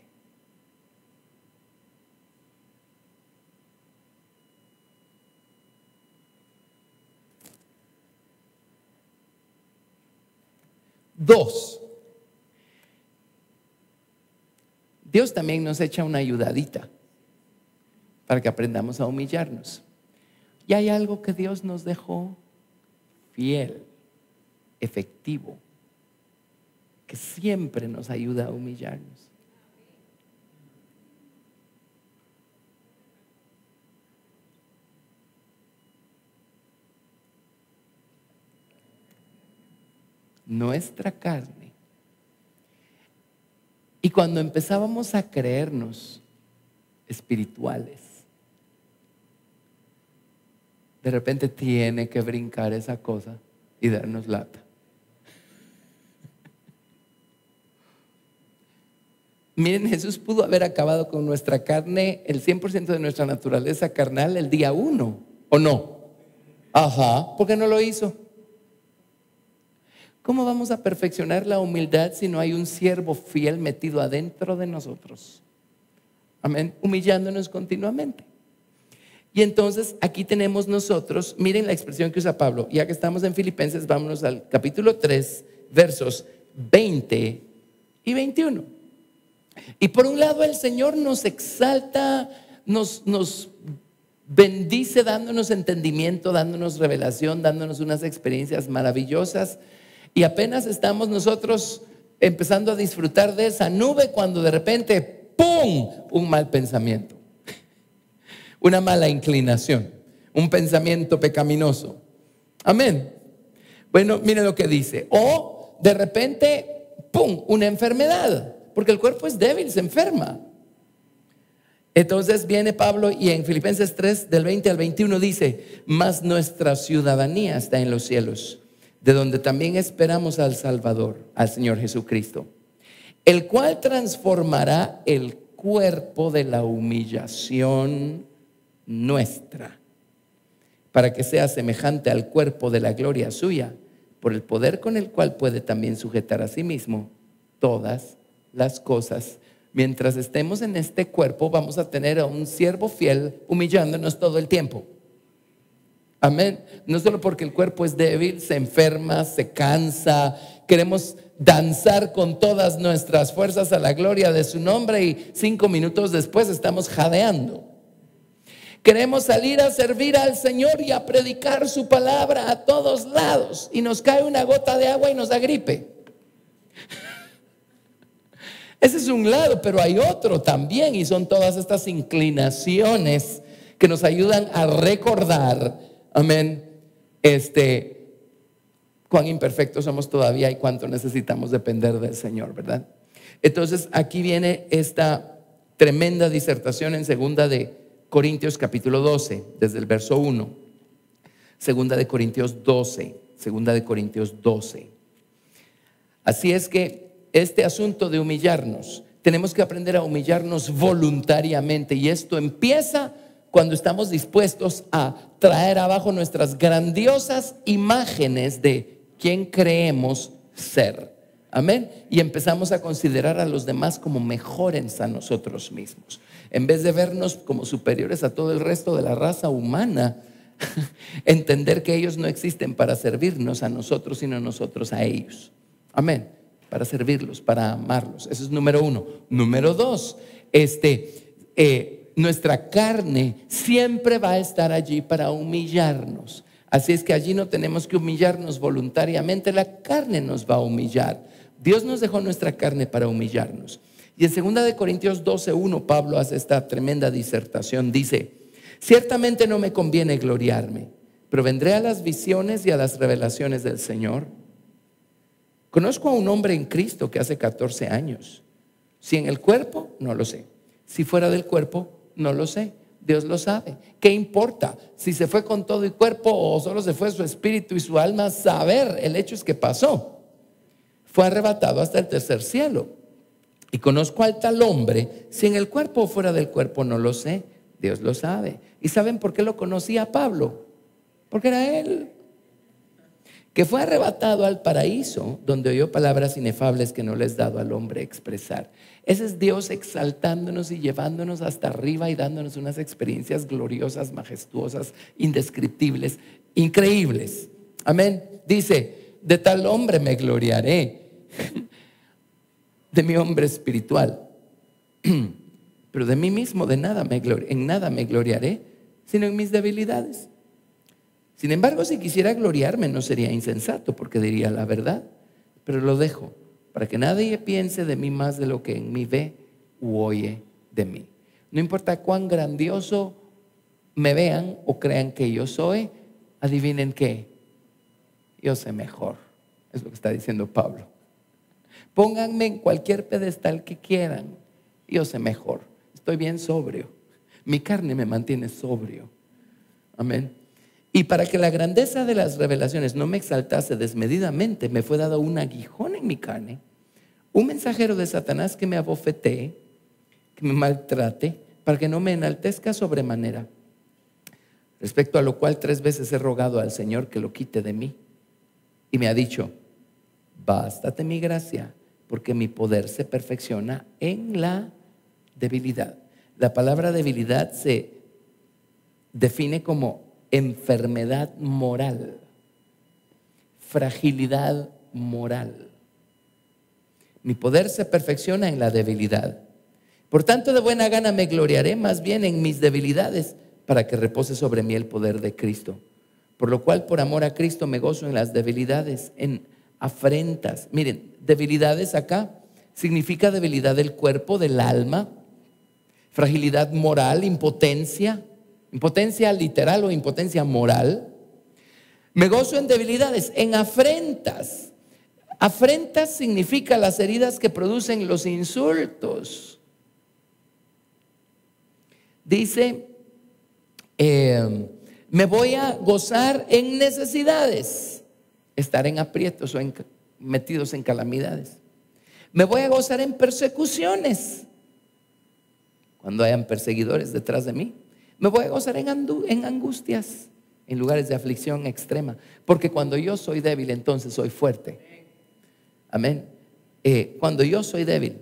2, Dios también nos echa una ayudadita para que aprendamos a humillarnos. Y hay algo que Dios nos dejó fiel, efectivo, que siempre nos ayuda a humillarnos. Nuestra carne. Y cuando empezábamos a creernos espirituales, de repente tiene que brincar esa cosa y darnos lata. Miren, Jesús pudo haber acabado con nuestra carne, el 100% de nuestra naturaleza carnal, el día 1, ¿o no? Ajá, ¿por qué no lo hizo? ¿Cómo vamos a perfeccionar la humildad si no hay un siervo fiel metido adentro de nosotros? Amén, humillándonos continuamente. Y entonces aquí tenemos nosotros, miren la expresión que usa Pablo, ya que estamos en Filipenses, vámonos al capítulo 3, versos 20 y 21. Y por un lado el Señor nos exalta, nos bendice dándonos entendimiento, dándonos revelación, dándonos unas experiencias maravillosas. Y apenas estamos nosotros empezando a disfrutar de esa nube cuando de repente, ¡pum!, un mal pensamiento, una mala inclinación, un pensamiento pecaminoso. Amén. Bueno, miren lo que dice. O de repente, ¡pum!, una enfermedad, porque el cuerpo es débil, se enferma. Entonces viene Pablo y en Filipenses 3, del 20 al 21 dice: mas nuestra ciudadanía está en los cielos, de donde también esperamos al Salvador, al Señor Jesucristo, el cual transformará el cuerpo de la humillación nuestra, para que sea semejante al cuerpo de la gloria suya, por el poder con el cual puede también sujetar a sí mismo todas las cosas. Mientras estemos en este cuerpo, vamos a tener a un siervo fiel humillándonos todo el tiempo. Amén. No solo porque el cuerpo es débil, se enferma, se cansa, queremos danzar con todas nuestras fuerzas a la gloria de su nombre y 5 minutos después estamos jadeando. Queremos salir a servir al Señor y a predicar su palabra a todos lados y nos cae una gota de agua y nos da gripe. Ese es un lado, pero hay otro también, y son todas estas inclinaciones que nos ayudan a recordar, amén, cuán imperfectos somos todavía y cuánto necesitamos depender del Señor, ¿verdad? Entonces aquí viene esta tremenda disertación en 2 de Corintios capítulo 12, desde el verso 1. 2 de Corintios 12, 2 de Corintios 12. Así es que este asunto de humillarnos, tenemos que aprender a humillarnos voluntariamente, y esto empieza cuando estamos dispuestos a traer abajo nuestras grandiosas imágenes de quién creemos ser. Amén. Y empezamos a considerar a los demás como mejores a nosotros mismos, en vez de vernos como superiores a todo el resto de la raza humana. Entender que ellos no existen para servirnos a nosotros, sino nosotros a ellos. Amén. Para servirlos, para amarlos. Eso es número 1. Número 2, nuestra carne siempre va a estar allí para humillarnos. Así es que allí no tenemos que humillarnos voluntariamente, la carne nos va a humillar. Dios nos dejó nuestra carne para humillarnos. Y en 2 de Corintios 12:1 Pablo hace esta tremenda disertación. Dice: ciertamente no me conviene gloriarme, pero vendré a las visiones y a las revelaciones del Señor. Conozco a un hombre en Cristo que hace 14 años. Si en el cuerpo, no lo sé. Si fuera del cuerpo, no lo sé. Dios lo sabe. ¿Qué importa? Si se fue con todo y cuerpo o solo se fue su espíritu y su alma, saber. El hecho es que pasó. Fue arrebatado hasta el tercer cielo. Y conozco al tal hombre. Si en el cuerpo o fuera del cuerpo, no lo sé. Dios lo sabe. ¿Y saben por qué lo conocía Pablo? Porque era él, que fue arrebatado al paraíso, donde oyó palabras inefables que no les ha dado al hombre expresar. Ese es Dios exaltándonos y llevándonos hasta arriba y dándonos unas experiencias gloriosas, majestuosas, indescriptibles, increíbles. Amén. Dice: de tal hombre me gloriaré, de mi hombre espiritual. Pero de mí mismo en nada me gloriaré, sino en mis debilidades. Sin embargo, si quisiera gloriarme, no sería insensato, porque diría la verdad. Pero lo dejo, para que nadie piense de mí más de lo que en mí ve u oye de mí. No importa cuán grandioso me vean o crean que yo soy, adivinen qué, yo sé mejor. Es lo que está diciendo Pablo. Pónganme en cualquier pedestal que quieran, yo sé mejor. Estoy bien sobrio. Mi carne me mantiene sobrio. Amén. Y para que la grandeza de las revelaciones no me exaltase desmedidamente, me fue dado un aguijón en mi carne, un mensajero de Satanás que me abofetee, que me maltrate, para que no me enaltezca sobremanera. Respecto a lo cual 3 veces he rogado al Señor que lo quite de mí. Y me ha dicho: bástate mi gracia, porque mi poder se perfecciona en la debilidad. La palabra debilidad se define como enfermedad moral, fragilidad moral. Mi poder se perfecciona en la debilidad. Por tanto, de buena gana me gloriaré más bien en mis debilidades, para que repose sobre mí el poder de Cristo. Por lo cual, por amor a Cristo, me gozo en las debilidades, en afrentas. Miren, debilidades acá significa debilidad del cuerpo, del alma, fragilidad moral, impotencia literal o impotencia moral. Me gozo en debilidades, en afrentas. Afrentas significa las heridas que producen los insultos. Dice, me voy a gozar en necesidades, estar en aprietos o metidos en calamidades. Me voy a gozar en persecuciones, cuando hayan perseguidores detrás de mí. Me voy a gozar en angustias, en lugares de aflicción extrema, porque cuando yo soy débil, entonces soy fuerte. Amén. Cuando yo soy débil,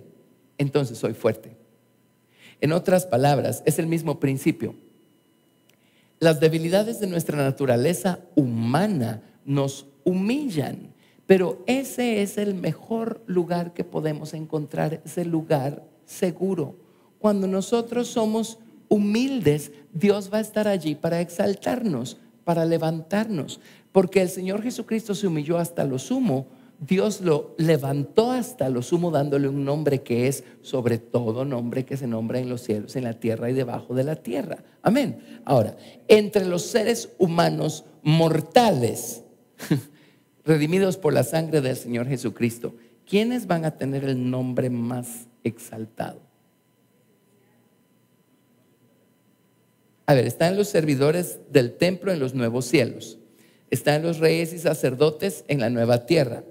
entonces soy fuerte. En otras palabras, es el mismo principio. Las debilidades de nuestra naturaleza humana nos humillan, pero ese es el mejor lugar que podemos encontrar, ese lugar seguro. Cuando nosotros somos humildes, Dios va a estar allí para exaltarnos, para levantarnos, porque el Señor Jesucristo se humilló hasta lo sumo. Dios lo levantó hasta lo sumo, dándole un nombre que es sobre todo nombre que se nombra en los cielos, en la tierra y debajo de la tierra. Amén. Ahora, entre los seres humanos mortales redimidos por la sangre del Señor Jesucristo, ¿quiénes van a tener el nombre más exaltado? A ver, están los servidores del templo en los nuevos cielos, están los reyes y sacerdotes en la nueva tierra,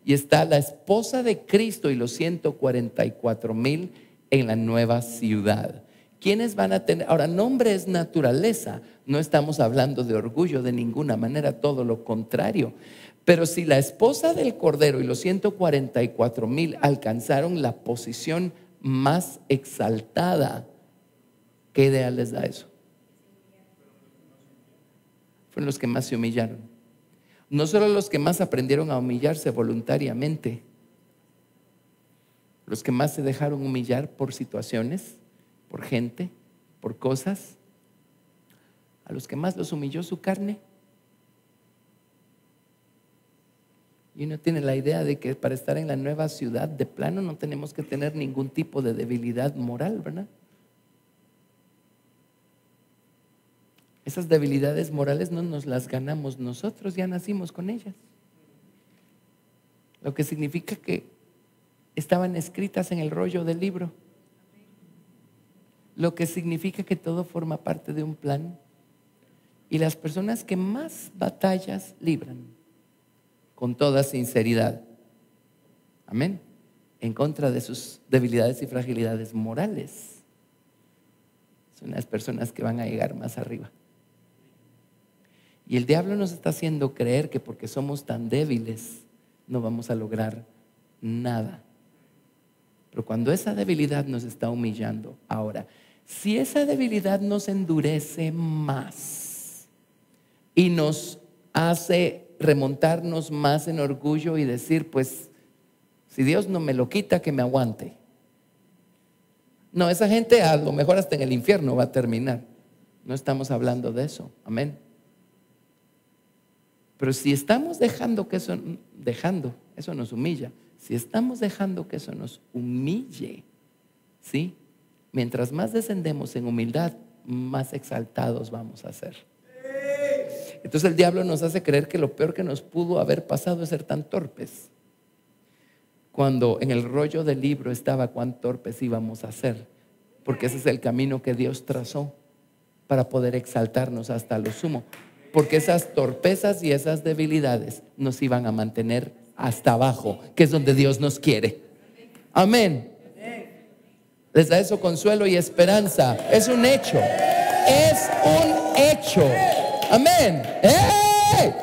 y está la esposa de Cristo y los 144,000 en la nueva ciudad. ¿Quiénes van a tener? Ahora, nombre es naturaleza, no estamos hablando de orgullo de ninguna manera, todo lo contrario. Pero si la esposa del Cordero y los 144,000 alcanzaron la posición más exaltada, ¿qué idea les da eso? Fueron los que más se humillaron. No solo los que más aprendieron a humillarse voluntariamente, los que más se dejaron humillar por situaciones, por gente, por cosas, a los que más los humilló su carne. Y uno tiene la idea de que para estar en la nueva ciudad de plano no tenemos que tener ningún tipo de debilidad moral, ¿verdad? Esas debilidades morales no nos las ganamos nosotros, ya nacimos con ellas. Lo que significa que estaban escritas en el rollo del libro. Lo que significa que todo forma parte de un plan. Y las personas que más batallas libran, con toda sinceridad, amén, en contra de sus debilidades y fragilidades morales, son las personas que van a llegar más arriba. Y el diablo nos está haciendo creer que porque somos tan débiles no vamos a lograr nada. Pero cuando esa debilidad nos está humillando, ahora, si esa debilidad nos endurece más y nos hace remontarnos más en orgullo y decir, pues Si Dios no me lo quita, que me aguante. No, esa gente a lo mejor hasta en el infierno va a terminar. No estamos hablando de eso. Amén. Pero si estamos dejando que eso nos humilla. Si estamos dejando que eso nos humille, ¿sí? Mientras más descendemos en humildad, más exaltados vamos a ser. Entonces el diablo nos hace creer que lo peor que nos pudo haber pasado es ser tan torpes. Cuando en el rollo del libro estaba cuán torpes íbamos a ser, porque ese es el camino que Dios trazó para poder exaltarnos hasta lo sumo. Porque esas torpezas y esas debilidades nos iban a mantener hasta abajo, que es donde Dios nos quiere. Amén. Les da eso consuelo y esperanza. Es un hecho. Es un hecho. Amén. ¡Hey!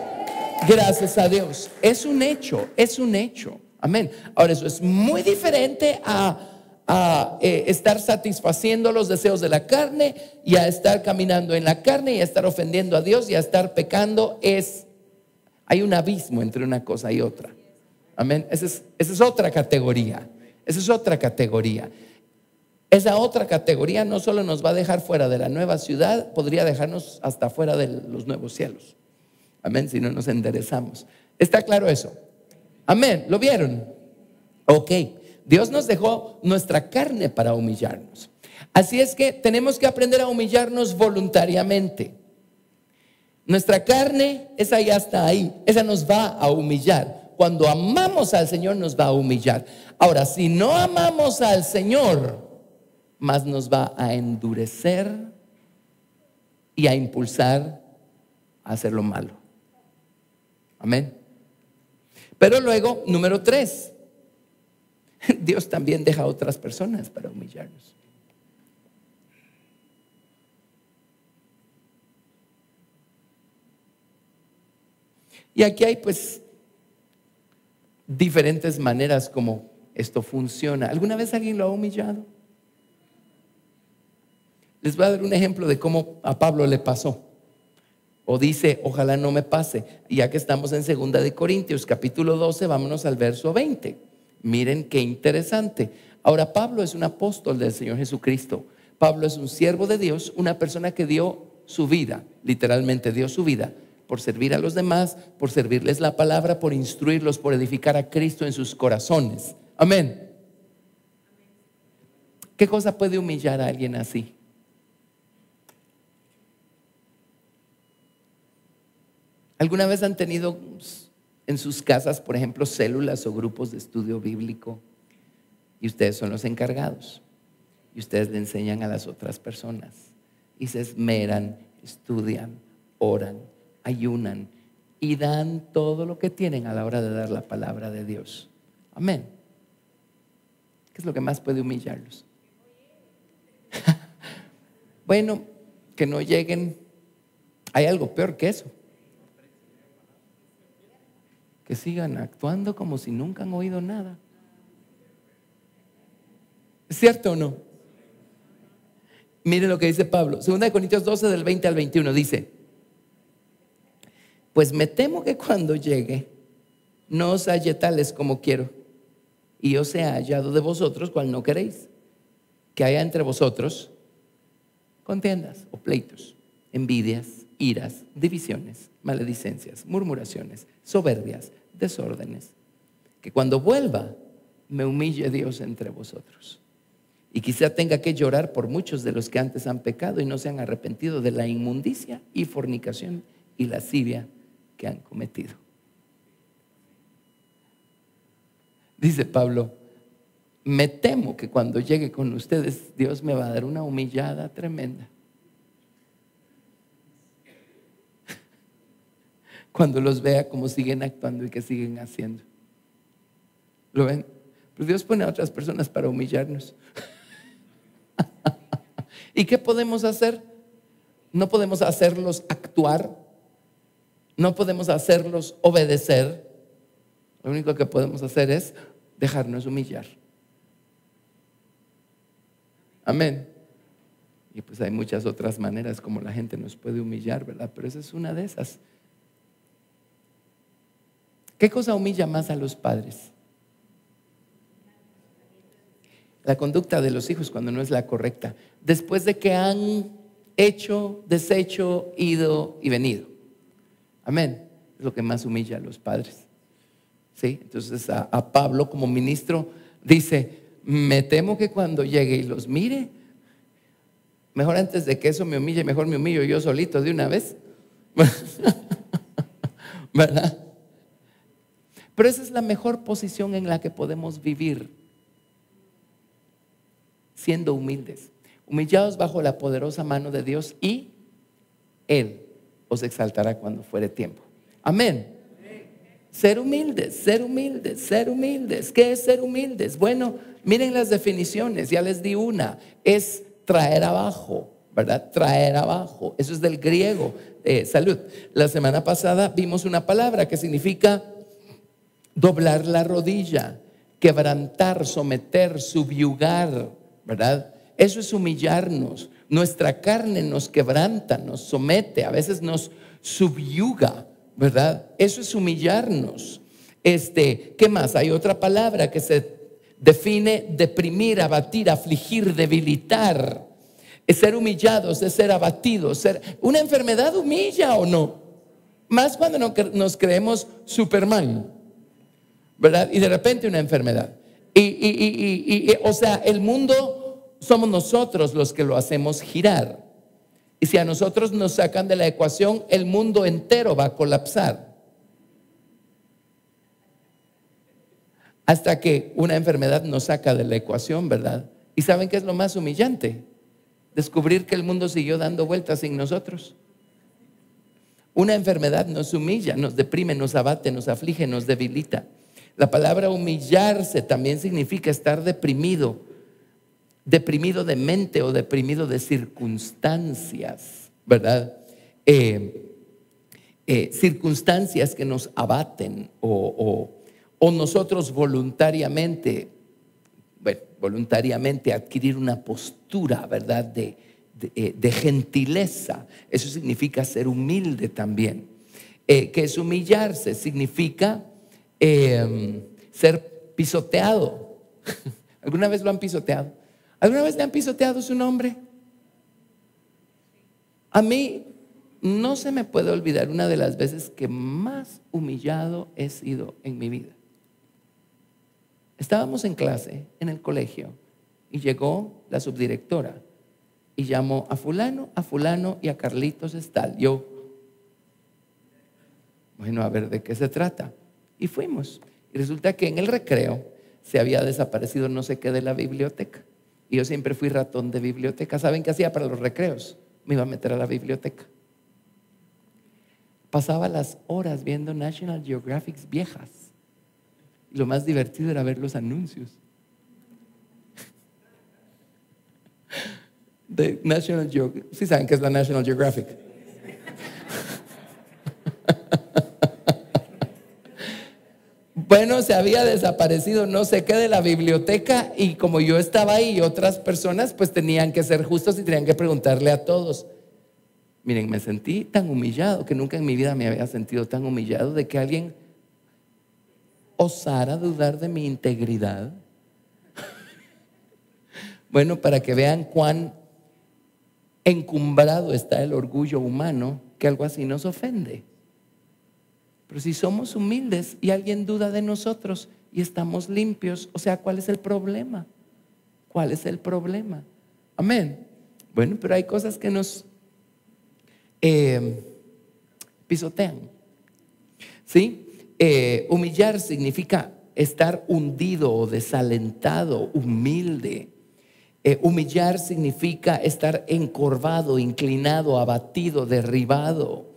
Gracias a Dios. Es un hecho. Es un hecho. Amén. Ahora, eso es muy diferente a estar satisfaciendo los deseos de la carne y a estar caminando en la carne y a estar ofendiendo a Dios y a estar pecando. Hay un abismo entre una cosa y otra. Amén. Esa es otra categoría. Esa es otra categoría. Esa otra categoría no solo nos va a dejar fuera de la nueva ciudad, podría dejarnos hasta fuera de los nuevos cielos. Amén. Si no nos enderezamos. ¿Está claro eso? Amén. ¿Lo vieron? Ok. Dios nos dejó nuestra carne para humillarnos. Así es que tenemos que aprender a humillarnos voluntariamente. Nuestra carne, esa ya está ahí. Esa nos va a humillar. Cuando amamos al Señor nos va a humillar. Ahora, si no amamos al Señor, más nos va a endurecer y a impulsar a hacer lo malo. Amén. Pero luego, número 3, Dios también deja a otras personas para humillarnos. Y aquí hay pues diferentes maneras como esto funciona. ¿Alguna vez alguien lo ha humillado? Les voy a dar un ejemplo de cómo a Pablo le pasó. O dice, ojalá no me pase. Y ya que estamos en 2 de Corintios, capítulo 12, vámonos al verso 20. Miren qué interesante. Ahora, Pablo es un apóstol del Señor Jesucristo. Pablo es un siervo de Dios, una persona que dio su vida, literalmente dio su vida, por servir a los demás, por servirles la palabra, por instruirlos, por edificar a Cristo en sus corazones. Amén. ¿Qué cosa puede humillar a alguien así? ¿Alguna vez han tenido en sus casas, por ejemplo, células o grupos de estudio bíblico y ustedes son los encargados y ustedes le enseñan a las otras personas y se esmeran, estudian, oran, ayunan y dan todo lo que tienen a la hora de dar la palabra de Dios? Amén. ¿Qué es lo que más puede humillarlos? Bueno, que no lleguen. Hay algo peor que eso. Que sigan actuando como si nunca han oído nada. ¿Es cierto o no? Miren lo que dice Pablo. 2 de Corintios 12 del 20 al 21 dice: pues me temo que cuando llegue no os halle tales como quiero, y os sea hallado de vosotros cual no queréis, que haya entre vosotros contiendas o pleitos, envidias, iras, divisiones, maledicencias, murmuraciones, soberbias, desórdenes, que cuando vuelva me humille Dios entre vosotros, y quizá tenga que llorar por muchos de los que antes han pecado y no se han arrepentido de la inmundicia y fornicación y lascivia que han cometido. Dice Pablo, me temo que cuando llegue con ustedes Dios me va a dar una humillada tremenda. Cuando los vea cómo siguen actuando y qué siguen haciendo. ¿Lo ven? Pero Dios pone a otras personas para humillarnos. ¿Y qué podemos hacer? No podemos hacerlos actuar. No podemos hacerlos obedecer. Lo único que podemos hacer es dejarnos humillar. Amén. Y pues hay muchas otras maneras como la gente nos puede humillar, ¿verdad? Pero esa es una de esas. ¿Qué cosa humilla más a los padres? la conducta de los hijos cuando no es la correcta, después de que han hecho, deshecho, ido y venido. Amén. Es lo que más humilla a los padres. ¿Sí? Entonces a Pablo como ministro dice, me temo que cuando llegue y los mire, mejor antes de que eso me humille, mejor me humillo yo solito de una vez. ¿Verdad? Pero esa es la mejor posición en la que podemos vivir, siendo humildes, humillados bajo la poderosa mano de Dios, y Él os exaltará cuando fuere tiempo. Amén. Ser humildes, ser humildes, ser humildes. ¿Qué es ser humildes? Bueno, miren las definiciones, ya les di una. Es traer abajo, ¿verdad? Traer abajo. Eso es del griego. Salud. La semana pasada vimos una palabra que significa doblar la rodilla, quebrantar, someter, subyugar, ¿verdad? Eso es humillarnos. Nuestra carne nos quebranta, nos somete, a veces nos subyuga, ¿verdad? Eso es humillarnos. ¿Qué más? Hay otra palabra que se define: deprimir, abatir, afligir, debilitar. Es ser humillados, es ser abatidos. Una enfermedad humilla, ¿o no? Más cuando nos creemos Superman, ¿verdad? Y de repente una enfermedad. O sea, el mundo somos nosotros los que lo hacemos girar. Y si a nosotros nos sacan de la ecuación, el mundo entero va a colapsar. Hasta que una enfermedad nos saca de la ecuación, ¿verdad? ¿Y saben qué es lo más humillante? Descubrir que el mundo siguió dando vueltas sin nosotros. Una enfermedad nos humilla, nos deprime, nos abate, nos aflige, nos debilita. La palabra humillarse también significa estar deprimido. Deprimido de mente o deprimido de circunstancias, ¿verdad? Circunstancias que nos abaten o nosotros voluntariamente adquirir una postura, ¿verdad? De gentileza. Eso significa ser humilde también. ¿Qué es humillarse? Significa ser pisoteado. ¿Alguna vez lo han pisoteado? ¿Alguna vez le han pisoteado su nombre? A mí no se me puede olvidar una de las veces que más humillado he sido en mi vida. Estábamos en clase en el colegio y llegó la subdirectora y llamó a fulano y a Carlitos Estal. Yo, bueno, a ver de qué se trata. Y fuimos. Y resulta que en el recreo se había desaparecido no sé qué de la biblioteca. Y yo siempre fui ratón de biblioteca. ¿Saben qué hacía para los recreos? Me iba a meter a la biblioteca. Pasaba las horas viendo National Geographic viejas. Y lo más divertido era ver los anuncios de National Geographic. ¿Sí saben qué es la National Geographic? Bueno, se había desaparecido no sé qué de la biblioteca, y como yo estaba ahí y otras personas, pues tenían que ser justos y tenían que preguntarle a todos. Miren, me sentí tan humillado que nunca en mi vida me había sentido tan humillado de que alguien osara dudar de mi integridad. Bueno, para que vean cuán encumbrado está el orgullo humano, que algo así nos ofende. Pero si somos humildes y alguien duda de nosotros y estamos limpios, o sea, ¿cuál es el problema? ¿Cuál es el problema? Amén. Bueno, pero hay cosas que nos pisotean. ¿Sí? Humillar significa estar hundido o desalentado, humilde. Humillar significa estar encorvado, inclinado, abatido, derribado.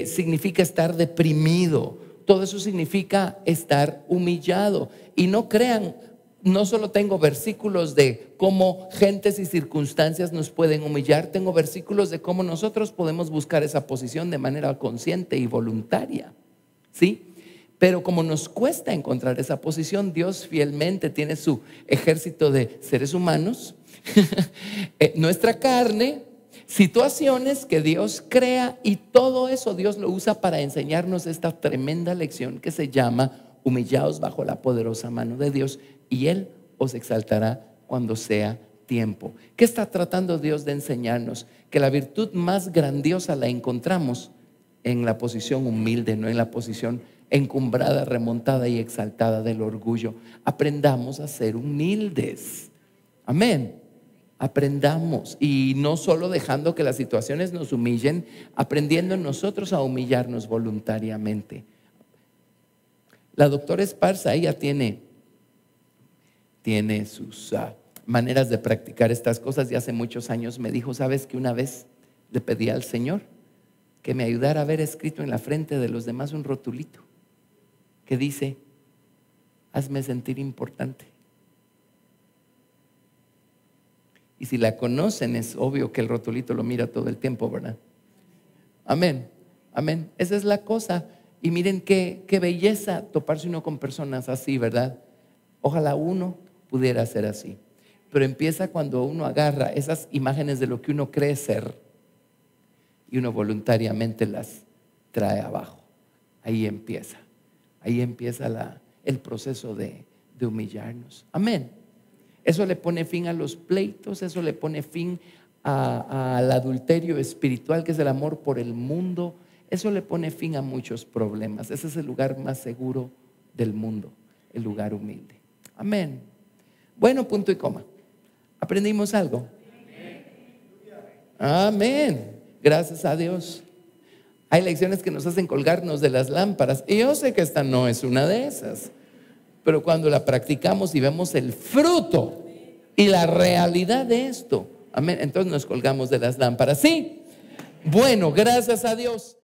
Significa estar deprimido. Todo eso significa estar humillado. Y no crean, no solo tengo versículos de cómo gentes y circunstancias nos pueden humillar, tengo versículos de cómo nosotros podemos buscar esa posición de manera consciente y voluntaria. ¿Sí? Pero como nos cuesta encontrar esa posición, Dios fielmente tiene su ejército de seres humanos, nuestra carne, situaciones que Dios crea, y todo eso Dios lo usa para enseñarnos esta tremenda lección que se llama: humillaos bajo la poderosa mano de Dios y Él os exaltará cuando sea tiempo. ¿Qué está tratando Dios de enseñarnos? Que la virtud más grandiosa la encontramos en la posición humilde, no en la posición encumbrada, remontada y exaltada del orgullo. Aprendamos a ser humildes. Amén. Aprendamos, y no solo dejando que las situaciones nos humillen, aprendiendo nosotros a humillarnos voluntariamente. La doctora Esparza, ella tiene sus maneras de practicar estas cosas, y hace muchos años me dijo: ¿sabes que una vez le pedí al Señor que me ayudara a ver escrito en la frente de los demás un rotulito que dice: hazme sentir importante? Y si la conocen, es obvio que el rotulito lo mira todo el tiempo, ¿verdad? Amén, amén. Esa es la cosa. Y miren qué belleza toparse uno con personas así, ¿verdad? Ojalá uno pudiera ser así. Pero empieza cuando uno agarra esas imágenes de lo que uno cree ser y uno voluntariamente las trae abajo. Ahí empieza el proceso de humillarnos. Amén. Eso le pone fin a los pleitos, eso le pone fin al adulterio espiritual, que es el amor por el mundo. Eso le pone fin a muchos problemas. Ese es el lugar más seguro del mundo, el lugar humilde. Amén. Bueno, punto y coma. ¿Aprendimos algo? Amén. Gracias a Dios. Hay lecciones que nos hacen colgarnos de las lámparas, y yo sé que esta no es una de esas. Pero cuando la practicamos y vemos el fruto y la realidad de esto, amén, entonces nos colgamos de las lámparas. Sí, bueno, gracias a Dios.